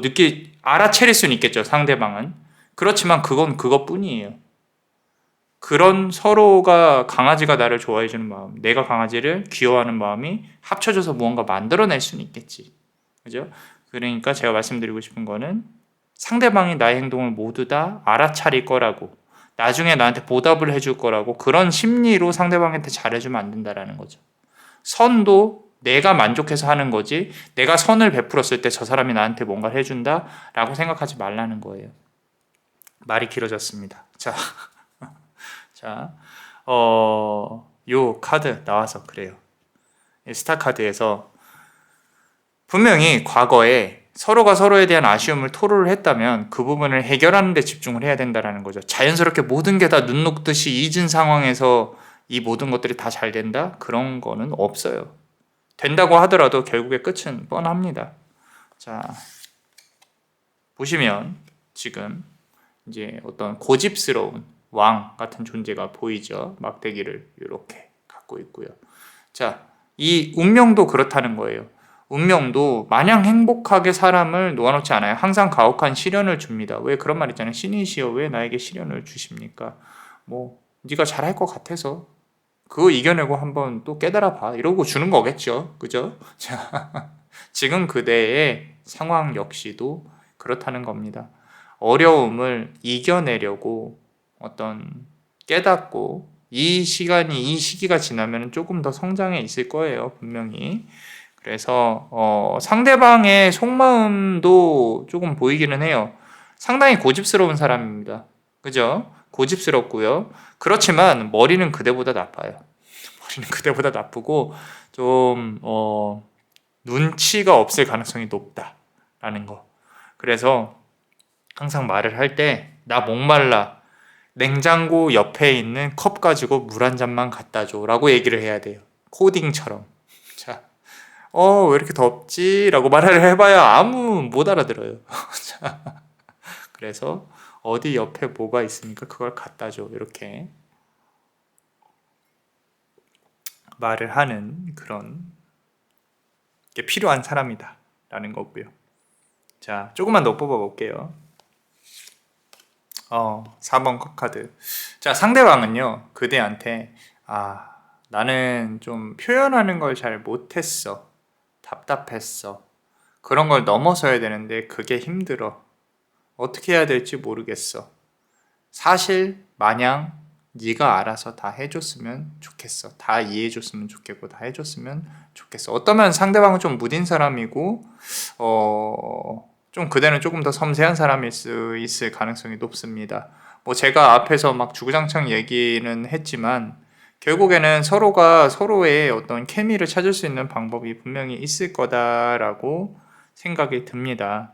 알아차릴 수는 있겠죠, 상대방은. 그렇지만 그건 그것뿐이에요. 그런 서로가 강아지가 나를 좋아해주는 마음, 내가 강아지를 귀여워하는 마음이 합쳐져서 무언가 만들어낼 수는 있겠지. 그죠? 그러니까 제가 말씀드리고 싶은 거는 상대방이 나의 행동을 모두 다 알아차릴 거라고, 나중에 나한테 보답을 해줄 거라고 그런 심리로 상대방한테 잘해주면 안 된다라는 거죠. 선도 내가 만족해서 하는 거지 내가 선을 베풀었을 때 저 사람이 나한테 뭔가를 해준다라고 생각하지 말라는 거예요. 말이 길어졌습니다. 요 카드 나와서 그래요. 스타 카드에서 분명히 과거에 서로가 서로에 대한 아쉬움을 토로를 했다면 그 부분을 해결하는 데 집중을 해야 된다는 거죠. 자연스럽게 모든 게 다 눈 녹듯이 잊은 상황에서 이 모든 것들이 다 잘 된다? 그런 거는 없어요. 된다고 하더라도 결국에 끝은 뻔합니다. 자, 보시면 지금 이제 어떤 고집스러운 왕 같은 존재가 보이죠. 막대기를 이렇게 갖고 있고요. 자, 이 운명도 그렇다는 거예요. 운명도 마냥 행복하게 사람을 놓아놓지 않아요. 항상 가혹한 시련을 줍니다. 왜 그런 말 있잖아요. 신이시여 왜 나에게 시련을 주십니까? 뭐 네가 잘할 것 같아서 그거 이겨내고 한번 또 깨달아 봐. 이러고 주는 거겠죠. 그죠? 자, 지금 그대의 상황 역시도 그렇다는 겁니다. 어려움을 이겨내려고 어떤 깨닫고 이 시기가 지나면 조금 더 성장해 있을 거예요. 분명히. 그래서 상대방의 속마음도 조금 보이기는 해요. 상당히 고집스러운 사람입니다. 그죠? 고집스럽고요. 그렇지만 머리는 그대보다 나빠요. 머리는 그대보다 나쁘고 좀 눈치가 없을 가능성이 높다라는 거. 그래서 항상 말을 할 때 나 목말라 냉장고 옆에 있는 컵 가지고 물 한 잔만 갖다 줘 라고 얘기를 해야 돼요. 코딩처럼. 자, 왜 이렇게 덥지? 라고 말을 해봐야 아무 못 알아들어요. 자, 그래서 어디 옆에 뭐가 있으니까 그걸 갖다 줘. 이렇게 말을 하는 그런 게 필요한 사람이다 라는 거고요. 자, 조금만 더 뽑아볼게요. 4번 카드. 자, 상대방은요, 그대한테, 나는 좀 표현하는 걸 잘 못했어. 답답했어. 그런 걸 넘어서야 되는데, 그게 힘들어. 어떻게 해야 될지 모르겠어. 사실, 마냥 네가 알아서 다 해줬으면 좋겠어. 다 이해해줬으면 좋겠고, 다 해줬으면 좋겠어. 어떠면 상대방은 좀 무딘 사람이고, 좀 그대는 조금 더 섬세한 사람일 수 있을 가능성이 높습니다. 뭐 제가 앞에서 막 주구장창 얘기는 했지만 결국에는 서로가 서로의 어떤 케미를 찾을 수 있는 방법이 분명히 있을 거다라고 생각이 듭니다.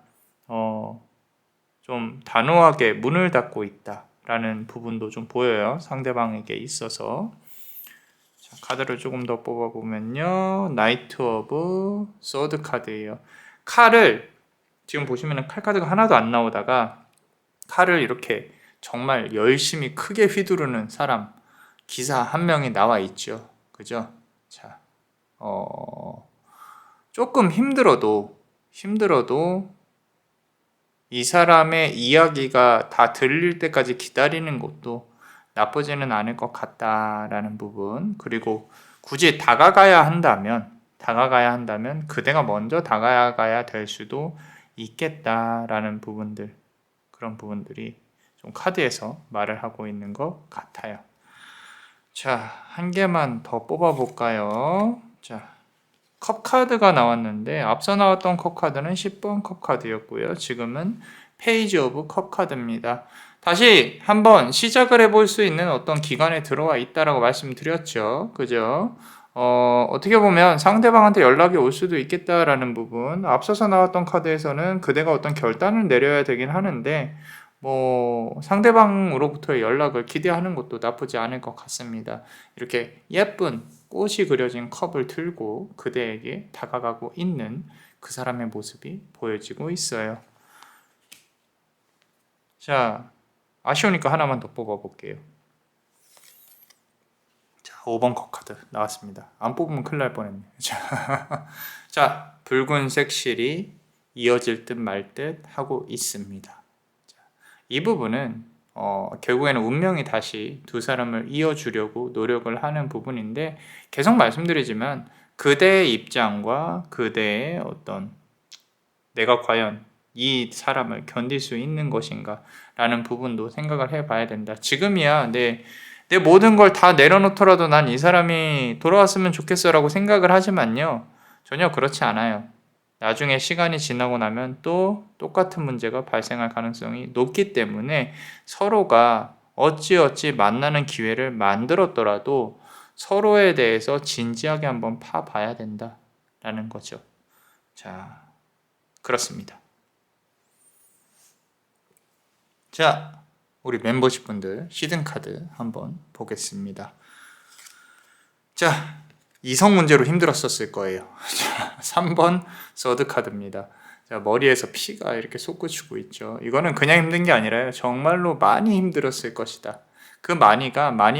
좀 단호하게 문을 닫고 있다라는 부분도 좀 보여요. 상대방에게 있어서. 자, 카드를 조금 더 뽑아보면요. 나이트 오브 소드 카드예요. 칼을 지금 보시면 칼 카드가 하나도 안 나오다가 칼을 이렇게 정말 열심히 크게 휘두르는 사람 기사 한 명이 나와 있죠. 그죠? 자, 조금 힘들어도 이 사람의 이야기가 다 들릴 때까지 기다리는 것도 나쁘지는 않을 것 같다라는 부분. 그리고 굳이 다가가야 한다면 그대가 먼저 다가가야 될 수도 있겠다라는 부분들, 그런 부분들이 좀 카드에서 말을 하고 있는 것 같아요. 자, 한 개만 더 뽑아볼까요? 자, 컵 카드가 나왔는데 앞서 나왔던 컵 카드는 10번 컵 카드였고요. 지금은 페이지 오브 컵 카드입니다. 다시 한번 시작을 해볼 수 있는 어떤 기간에 들어와 있다라고 말씀드렸죠. 그죠? 어떻게 보면 상대방한테 연락이 올 수도 있겠다라는 부분. 앞서서 나왔던 카드에서는 그대가 어떤 결단을 내려야 되긴 하는데 뭐 상대방으로부터의 연락을 기대하는 것도 나쁘지 않을 것 같습니다. 이렇게 예쁜 꽃이 그려진 컵을 들고 그대에게 다가가고 있는 그 사람의 모습이 보여지고 있어요. 자, 아쉬우니까 하나만 더 뽑아볼게요. 자, 5번 컵 카드 나왔습니다. 안 뽑으면 큰일 날 뻔했네요. 자, 붉은색 실이 이어질 듯 말 듯 하고 있습니다. 자, 이 부분은 결국에는 운명이 다시 두 사람을 이어주려고 노력을 하는 부분인데, 계속 말씀드리지만 그대의 입장과 그대의 어떤 내가 과연 이 사람을 견딜 수 있는 것인가 라는 부분도 생각을 해봐야 된다. 지금이야 내 모든 걸 다 내려놓더라도 난 이 사람이 돌아왔으면 좋겠어 라고 생각을 하지만요, 전혀 그렇지 않아요. 나중에 시간이 지나고 나면 또 똑같은 문제가 발생할 가능성이 높기 때문에 서로가 어찌어찌 만나는 기회를 만들었더라도 서로에 대해서 진지하게 한번 파봐야 된다라는 거죠. 자, 그렇습니다. 자, 우리 멤버십 분들 시즌 카드 한번 보겠습니다. 자, 이성 문제로 힘들었었을 거예요. 자, 3번 서드 카드입니다. 자, 머리에서 피가 이렇게 솟구치고 있죠. 이거는 그냥 힘든 게 아니라요, 정말로 많이 힘들었을 것이다. 그 많이가 많이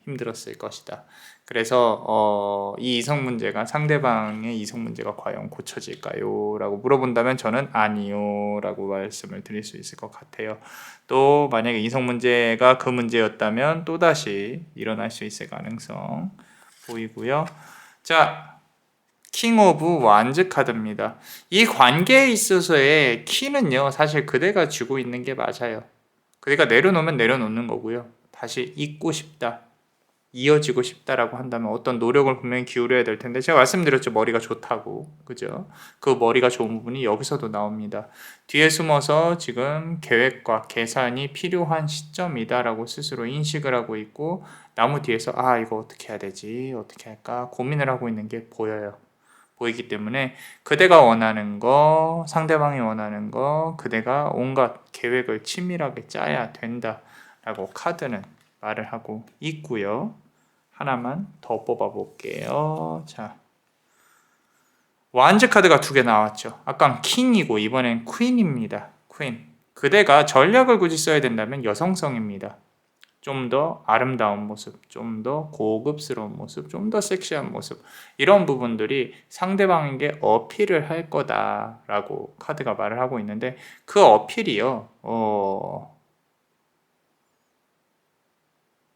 힘들었을 것이다. 그래서 이 이성 문제가, 상대방의 이성 문제가 과연 고쳐질까요? 라고 물어본다면 저는 아니요 라고 말씀을 드릴 수 있을 것 같아요. 또 만약에 이성 문제가 그 문제였다면 또다시 일어날 수 있을 가능성 보이고요. 자, 킹 오브 완즈 카드입니다. 이 관계에 있어서의 키는요, 사실 그대가 쥐고 있는 게 맞아요. 그대가 내려놓으면 내려놓는 거고요. 다시 잊고 싶다, 이어지고 싶다라고 한다면 어떤 노력을 분명히 기울여야 될 텐데, 제가 말씀드렸죠, 머리가 좋다고. 그죠? 그 머리가 좋은 부분이 여기서도 나옵니다. 뒤에 숨어서 지금 계획과 계산이 필요한 시점이다라고 스스로 인식을 하고 있고, 나무 뒤에서 이거 어떻게 해야 되지? 어떻게 할까? 고민을 하고 있는 게 보이기 때문에 그대가 원하는 거, 상대방이 원하는 거, 그대가 온갖 계획을 치밀하게 짜야 된다라고 카드는 말을 하고 있고요. 하나만 더 뽑아볼게요. 자, 완즈 카드가 2개 나왔죠. 아까 킹이고 이번엔 퀸입니다. 퀸. 그대가 전략을 굳이 써야 된다면 여성성입니다. 좀 더 아름다운 모습, 좀 더 고급스러운 모습, 좀 더 섹시한 모습, 이런 부분들이 상대방에게 어필을 할 거다라고 카드가 말을 하고 있는데, 그 어필이요,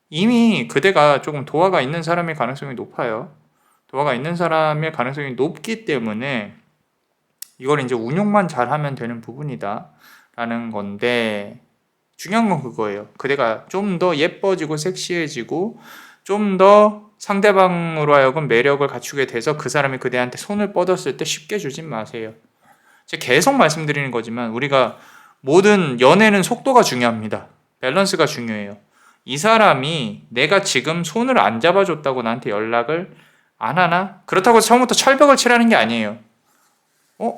이미 그대가 조금 도화가 있는 사람일 가능성이 높아요. 도화가 있는 사람일 가능성이 높기 때문에 이걸 이제 운용만 잘하면 되는 부분이다 라는 건데, 중요한 건 그거예요. 그대가 좀 더 예뻐지고 섹시해지고 좀 더 상대방으로 하여금 매력을 갖추게 돼서 그 사람이 그대한테 손을 뻗었을 때 쉽게 주진 마세요. 제가 계속 말씀드리는 거지만 우리가 모든 연애는 속도가 중요합니다. 밸런스가 중요해요. 이 사람이 내가 지금 손을 안 잡아줬다고 나한테 연락을 안 하나? 그렇다고 처음부터 철벽을 치라는 게 아니에요.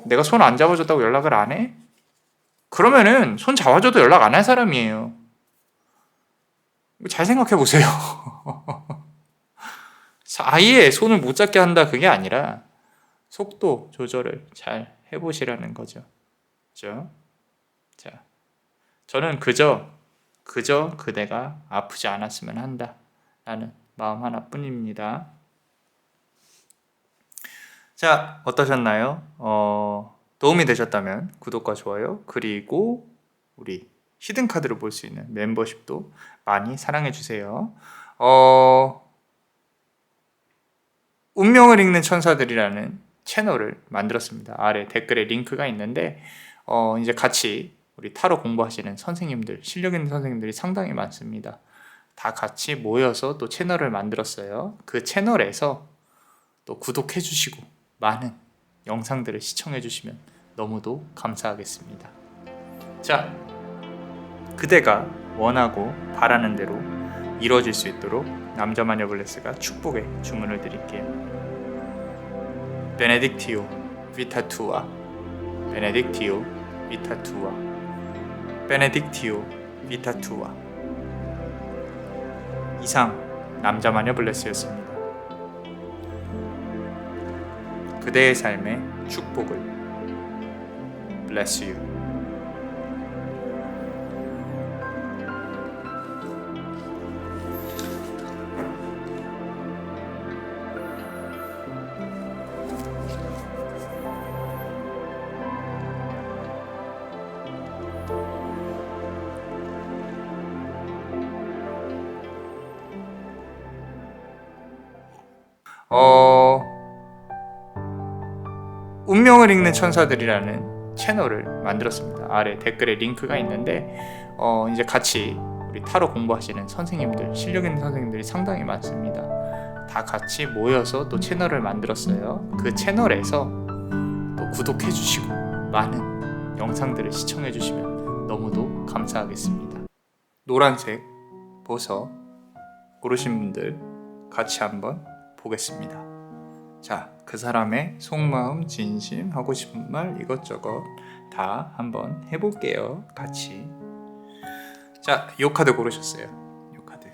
내가 손 안 잡아줬다고 연락을 안 해? 그러면은 손 잡아줘도 연락 안 할 사람이에요. 잘 생각해 보세요. 아예 손을 못 잡게 한다, 그게 아니라 속도 조절을 잘 해보시라는 거죠. 그죠? 자, 저는 그저 그대가 아프지 않았으면 한다 라는 마음 하나뿐입니다. 자, 어떠셨나요? 도움이 되셨다면 구독과 좋아요, 그리고 우리 히든 카드로 볼 수 있는 멤버십도 많이 사랑해 주세요. 운명을 읽는 천사들이라는 채널을 만들었습니다. 아래 댓글에 링크가 있는데 이제 같이 우리 타로 공부하시는 선생님들, 실력 있는 선생님들이 상당히 많습니다. 다 같이 모여서 또 채널을 만들었어요. 그 채널에서 또 구독해 주시고 많은 영상들을 시청해 주시면 너무도 감사하겠습니다. 자, 그대가 원하고 바라는 대로 이루어질 수 있도록 남자마녀 블레스가 축복의 주문을 드릴게요. 베네딕티오 비타투아, 베네딕티오 비타투아, 베네딕티오 비타투아. 이상 남자마녀 블레스였습니다. 그대의 삶의 축복을. Bless you. 운명을 읽는 천사들이라는 채널을 만들었습니다. 아래 댓글에 링크가 있는데 이제 같이 우리 타로 공부하시는 선생님들, 실력 있는 선생님들이 상당히 많습니다. 다 같이 모여서 또 채널을 만들었어요. 그 채널에서 또 구독해 주시고 많은 영상들을 시청해 주시면 너무도 감사하겠습니다. 노란색 보석 고르신 분들 같이 한번 보겠습니다. 자, 그 사람의 속마음, 진심, 하고 싶은 말 이것저것 다 한번 해볼게요. 같이. 자, 요 카드 고르셨어요. 요 카드.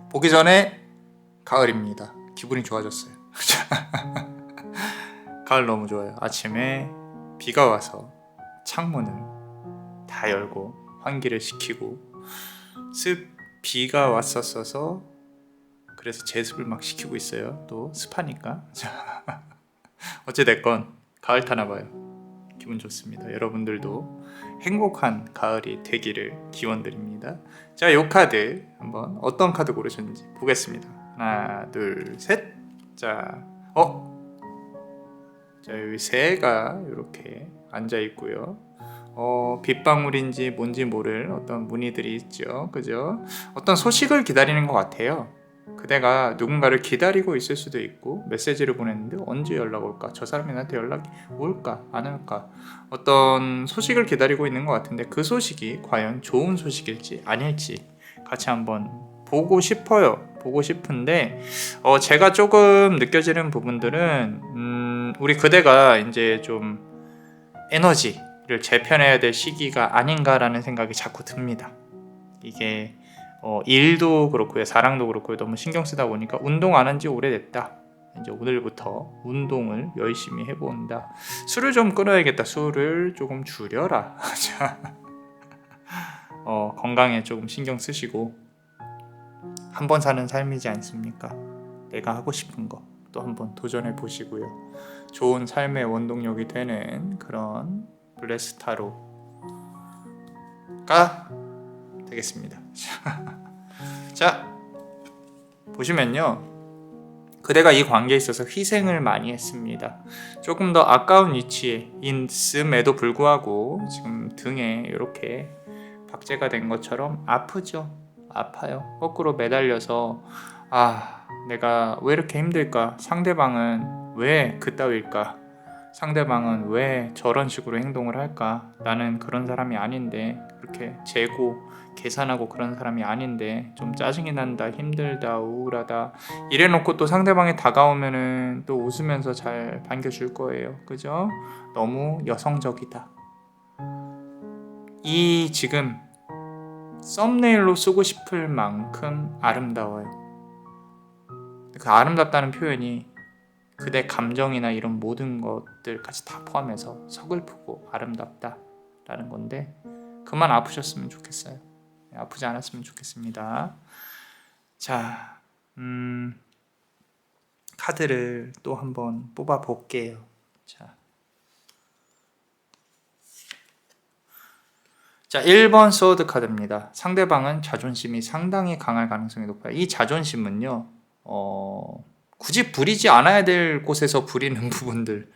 보기 전에 가을입니다. 기분이 좋아졌어요. 가을 너무 좋아요. 아침에 비가 와서 창문을 다 열고 환기를 시키고 비가 왔었어서 그래서 제습을 막 시키고 있어요. 또 습하니까. 어찌됐건 가을 타나봐요. 기분 좋습니다. 여러분들도 행복한 가을이 되기를 기원드립니다. 자, 요 카드 한번 어떤 카드 고르셨는지 보겠습니다. 하나, 둘, 셋. 자, 자, 여기 새가 이렇게 앉아 있고요. 빗방울인지 뭔지 모를 어떤 무늬들이 있죠. 그죠? 어떤 소식을 기다리는 것 같아요. 그대가 누군가를 기다리고 있을 수도 있고, 메시지를 보냈는데 언제 연락 올까? 저 사람이 나한테 연락이 올까? 안 올까? 어떤 소식을 기다리고 있는 것 같은데 그 소식이 과연 좋은 소식일지 아닐지 같이 한번 보고 싶어요. 보고 싶은데 제가 조금 느껴지는 부분들은 우리 그대가 이제 좀 에너지를 재편해야 될 시기가 아닌가라는 생각이 자꾸 듭니다. 이게 일도 그렇고요, 사랑도 그렇고요, 너무 신경 쓰다 보니까 운동 안 한 지 오래됐다. 이제 오늘부터 운동을 열심히 해본다. 술을 좀 끊어야겠다. 술을 조금 줄여라. 건강에 조금 신경 쓰시고 한 번 사는 삶이지 않습니까? 내가 하고 싶은 거 또 한번 도전해 보시고요. 좋은 삶의 원동력이 되는 그런 블레스타로가 되겠습니다. 자, 보시면요, 그대가 이 관계에 있어서 희생을 많이 했습니다. 조금 더 아까운 위치에 있음에도 불구하고 지금 등에 이렇게 박제가 된 것처럼 아프죠. 아파요. 거꾸로 매달려서 내가 왜 이렇게 힘들까? 상대방은 왜 그따위일까? 상대방은 왜 저런 식으로 행동을 할까? 나는 그런 사람이 아닌데, 그렇게 재고 계산하고 그런 사람이 아닌데 좀 짜증이 난다, 힘들다, 우울하다 이래놓고 또 상대방이 다가오면은 또 웃으면서 잘 반겨줄 거예요. 그죠? 너무 여성적이다. 이 지금 썸네일로 쓰고 싶을 만큼 아름다워요. 그 아름답다는 표현이 그대 감정이나 이런 모든 것들까지 다 포함해서 서글프고 아름답다라는 건데, 그만 아프셨으면 좋겠어요. 아프지 않았으면 좋겠습니다. 자, 카드를 또 한번 뽑아 볼게요. 자, 자, 1번 소드 카드입니다. 상대방은 자존심이 상당히 강할 가능성이 높아요. 이 자존심은요, 굳이 부리지 않아야 될 곳에서 부리는 부분들.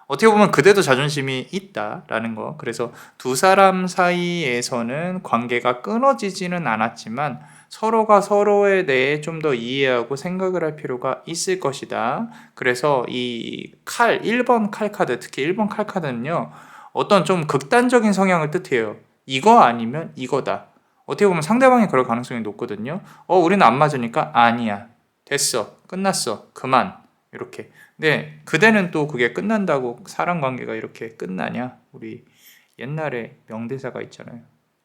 어떻게 보면 그대도 자존심이 있다라는 거. 그래서 두 사람 사이에서는 관계가 끊어지지는 않았지만 서로가 서로에 대해 좀 더 이해하고 생각을 할 필요가 있을 것이다. 그래서 이 1번 칼 카드, 특히 1번 칼 카드는요, 어떤 좀 극단적인 성향을 뜻해요. 이거 아니면 이거다. 어떻게 보면 상대방이 그럴 가능성이 높거든요. 우리는 안 맞으니까 아니야. 됐어. 끝났어. 그만. 이렇게. 근데 그대는 또 그게 끝난다고 사람 관계가 이렇게 끝나냐? 우리 옛날에 명대사가 있잖아요.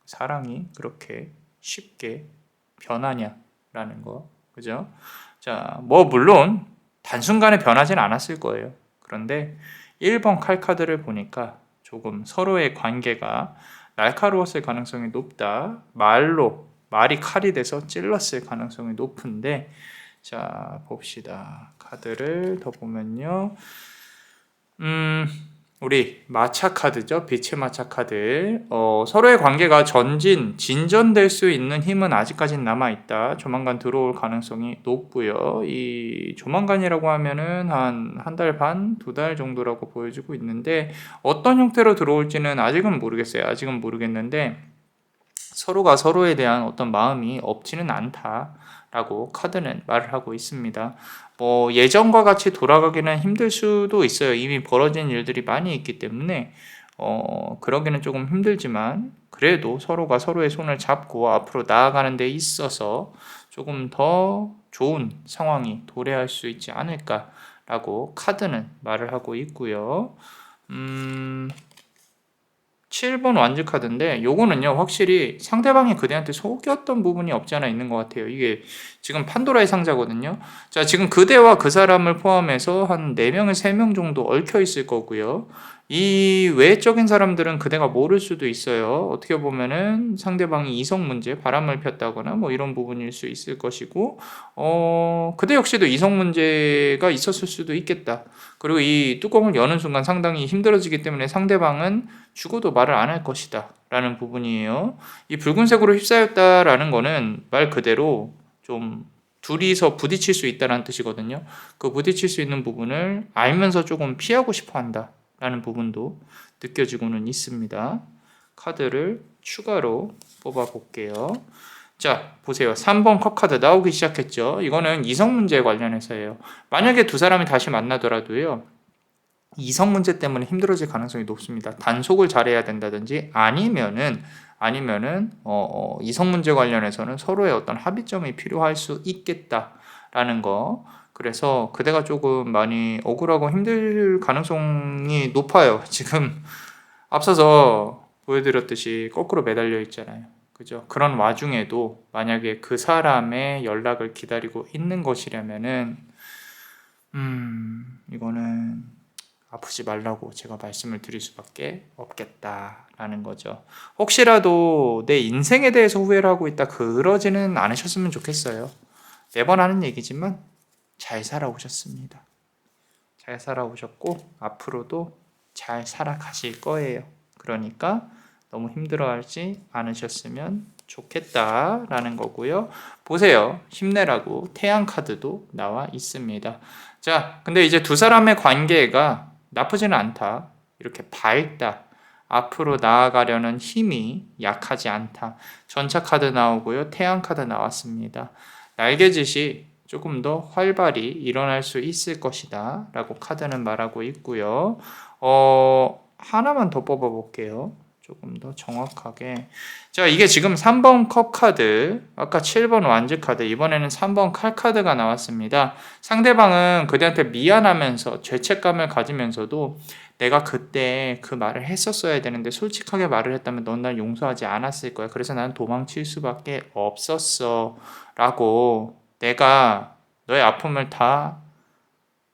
사랑이 그렇게 쉽게 변하냐라는 거. 그죠? 자, 뭐 물론 단순간에 변하진 않았을 거예요. 그런데 1번 칼카드를 보니까 조금 서로의 관계가 날카로웠을 가능성이 높다. 말이 칼이 돼서 찔렀을 가능성이 높은데, 자, 봅시다. 카드를 더 보면요. 우리 마차 카드죠. 빛의 마차 카드. 서로의 관계가 진전될 수 있는 힘은 아직까진 남아있다. 조만간 들어올 가능성이 높고요. 이 조만간이라고 하면은 한 달 반, 2달 정도라고 보여지고 있는데, 어떤 형태로 들어올지는 아직은 모르겠어요. 아직은 모르겠는데, 서로가 서로에 대한 어떤 마음이 없지는 않다라고 카드는 말을 하고 있습니다. 뭐 예전과 같이 돌아가기는 힘들 수도 있어요. 이미 벌어진 일들이 많이 있기 때문에 그러기는 조금 힘들지만 그래도 서로가 서로의 손을 잡고 앞으로 나아가는 데 있어서 조금 더 좋은 상황이 도래할 수 있지 않을까라고 카드는 말을 하고 있고요. 7번 완즈 카드인데 요거는요 확실히 상대방이 그대한테 속였던 부분이 없지 않아 있는 것 같아요. 이게 지금 판도라의 상자거든요. 자, 지금 그대와 그 사람을 포함해서 한 4명에서 3명 정도 얽혀 있을 거고요. 이 외적인 사람들은 그대가 모를 수도 있어요. 어떻게 보면은 상대방이 이성 문제, 바람을 폈다거나 뭐 이런 부분일 수 있을 것이고, 그대 역시도 이성 문제가 있었을 수도 있겠다. 그리고 이 뚜껑을 여는 순간 상당히 힘들어지기 때문에 상대방은 죽어도 말을 안 할 것이다 라는 부분이에요. 이 붉은색으로 휩싸였다라는 거는 말 그대로 좀 둘이서 부딪힐 수 있다는 뜻이거든요. 그 부딪힐 수 있는 부분을 알면서 조금 피하고 싶어 한다 라는 부분도 느껴지고는 있습니다. 카드를 추가로 뽑아 볼게요. 자, 보세요. 3번 컵 카드 나오기 시작했죠. 이거는 이성 문제에 관련해서예요. 만약에 두 사람이 다시 만나더라도요. 이성 문제 때문에 힘들어질 가능성이 높습니다. 단속을 잘해야 된다든지 아니면은 이성 문제 관련해서는 서로의 어떤 합의점이 필요할 수 있겠다라는 거. 그래서 그대가 조금 많이 억울하고 힘들 가능성이 높아요. 지금 앞서서 보여드렸듯이 거꾸로 매달려 있잖아요. 그죠? 그런 와중에도 만약에 그 사람의 연락을 기다리고 있는 것이라면은 이거는 아프지 말라고 제가 말씀을 드릴 수밖에 없겠다라는 거죠. 혹시라도 내 인생에 대해서 후회를 하고 있다 그러지는 않으셨으면 좋겠어요. 매번 하는 얘기지만 잘 살아오셨습니다. 잘 살아오셨고 앞으로도 잘 살아가실 거예요. 그러니까 너무 힘들어하지 않으셨으면 좋겠다라는 거고요. 보세요. 힘내라고 태양 카드도 나와 있습니다. 자, 근데 이제 두 사람의 관계가 나쁘지는 않다. 이렇게 밝다. 앞으로 나아가려는 힘이 약하지 않다. 전차 카드 나오고요. 태양 카드 나왔습니다. 날개짓이 조금 더 활발히 일어날 수 있을 것이다. 라고 카드는 말하고 있고요. 하나만 더 뽑아 볼게요. 조금 더 정확하게. 자, 이게 지금 3번 컵 카드, 아까 7번 완즈 카드, 이번에는 3번 칼 카드가 나왔습니다. 상대방은 그대한테 미안하면서 죄책감을 가지면서도 내가 그때 그 말을 했었어야 되는데 솔직하게 말을 했다면 넌 날 용서하지 않았을 거야. 그래서 나는 도망칠 수밖에 없었어. 라고 내가 너의 아픔을 다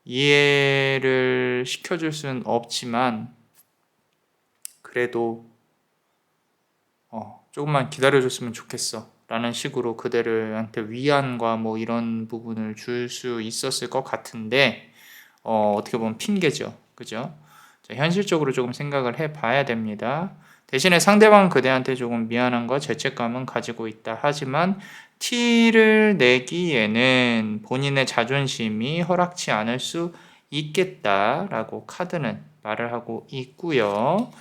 이해를 시켜줄 수는 없지만 그래도 조금만 기다려줬으면 좋겠어 라는 식으로 그대들한테 위안과 뭐 이런 부분을 줄 수 있었을 것 같은데 어떻게 보면 핑계죠. 그죠? 자, 현실적으로 조금 생각을 해봐야 됩니다. 대신에 상대방 그대한테 조금 미안함과 죄책감은 가지고 있다. 하지만 티를 내기에는 본인의 자존심이 허락치 않을 수 있겠다라고 카드는 말을 하고 있고요.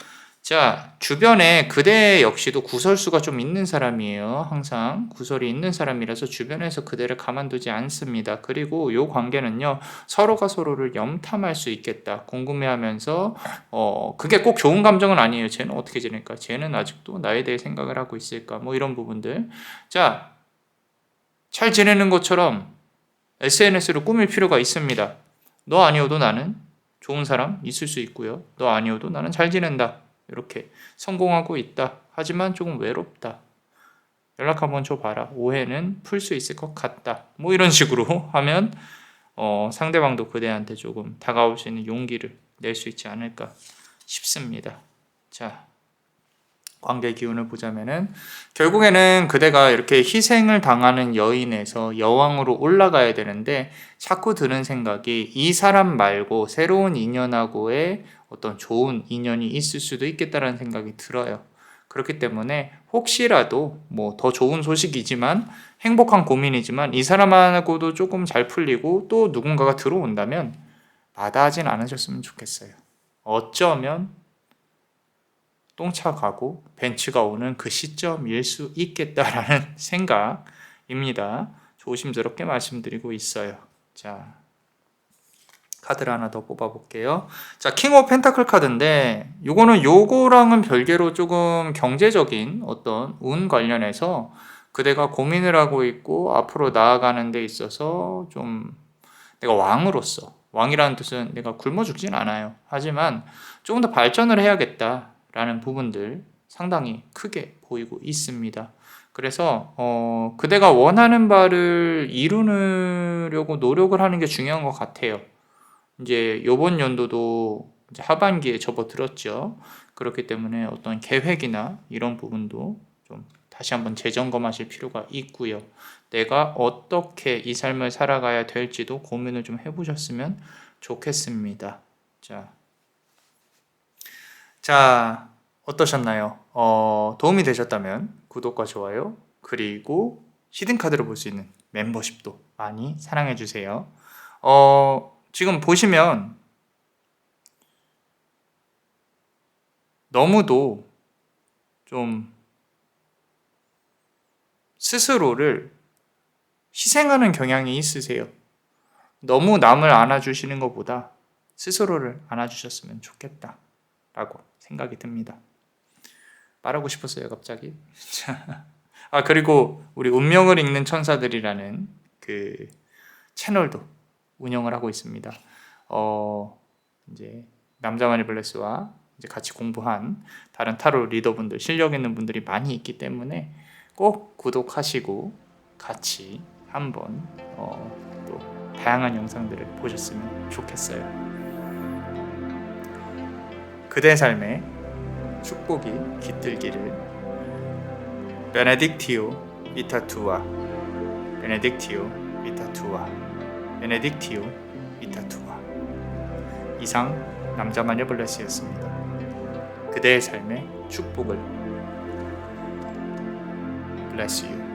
자, 주변에 그대 역시도 구설수가 좀 있는 사람이에요. 항상 구설이 있는 사람이라서 주변에서 그대를 가만두지 않습니다. 그리고 이 관계는요, 서로가 서로를 염탐할 수 있겠다. 궁금해하면서 그게 꼭 좋은 감정은 아니에요. 쟤는 어떻게 지낼까? 쟤는 아직도 나에 대해 생각을 하고 있을까? 뭐 이런 부분들. 자, 잘 지내는 것처럼 SNS로 꾸밀 필요가 있습니다. 너 아니어도 나는 좋은 사람 있을 수 있고요. 너 아니어도 나는 잘 지낸다. 이렇게 성공하고 있다. 하지만 조금 외롭다. 연락 한번 줘봐라. 오해는 풀 수 있을 것 같다. 뭐 이런 식으로 하면 상대방도 그대한테 조금 다가올 수 있는 용기를 낼 수 있지 않을까 싶습니다. 자, 관계 기운을 보자면은 결국에는 그대가 이렇게 희생을 당하는 여인에서 여왕으로 올라가야 되는데 자꾸 드는 생각이 이 사람 말고 새로운 인연하고의 어떤 좋은 인연이 있을 수도 있겠다라는 생각이 들어요. 그렇기 때문에 혹시라도 뭐 더 좋은 소식이지만 행복한 고민이지만 이 사람하고도 조금 잘 풀리고 또 누군가가 들어온다면 마다하진 않으셨으면 좋겠어요. 어쩌면 똥차 가고 벤츠가 오는 그 시점일 수 있겠다라는 생각입니다. 조심스럽게 말씀드리고 있어요. 자, 카드를 하나 더 뽑아볼게요. 자, 킹 오브 펜타클 카드인데 요거랑은 별개로 조금 경제적인 어떤 운 관련해서 그대가 고민을 하고 있고 앞으로 나아가는 데 있어서 좀 내가 왕으로서, 왕이라는 뜻은 내가 굶어 죽진 않아요. 하지만 조금 더 발전을 해야겠다라는 부분들 상당히 크게 보이고 있습니다. 그래서 그대가 원하는 바를 이루려고 노력을 하는 게 중요한 것 같아요. 이제 요번 연도도 이제 하반기에 접어들었죠. 그렇기 때문에 어떤 계획이나 이런 부분도 좀 다시 한번 재점검하실 필요가 있고요. 내가 어떻게 이 삶을 살아가야 될지도 고민을 좀 해보셨으면 좋겠습니다. 자, 어떠셨나요? 도움이 되셨다면 구독과 좋아요, 그리고 히든카드를 볼 수 있는 멤버십도 많이 사랑해주세요. 지금 보시면 너무도 좀 스스로를 희생하는 경향이 있으세요. 너무 남을 안아주시는 것보다 스스로를 안아주셨으면 좋겠다 라고 생각이 듭니다. 말하고 싶었어요 갑자기. 그리고 우리 운명을 읽는 천사들이라는 그 채널도 운영을 하고 있습니다. 이제 남자만이 블레스와 이제 같이 공부한 다른 타로 리더분들, 실력 있는 분들이 많이 있기 때문에 꼭 구독하시고 같이 한번 또 다양한 영상들을 보셨으면 좋겠어요. 그대 삶에 축복이 깃들기를. 베네딕티오 비타투아, 베네딕티오 비타투아, 베네딕티오 비타투아. 이상 남자마녀 블레스였습니다. 그대의 삶의 축복을. Bless you.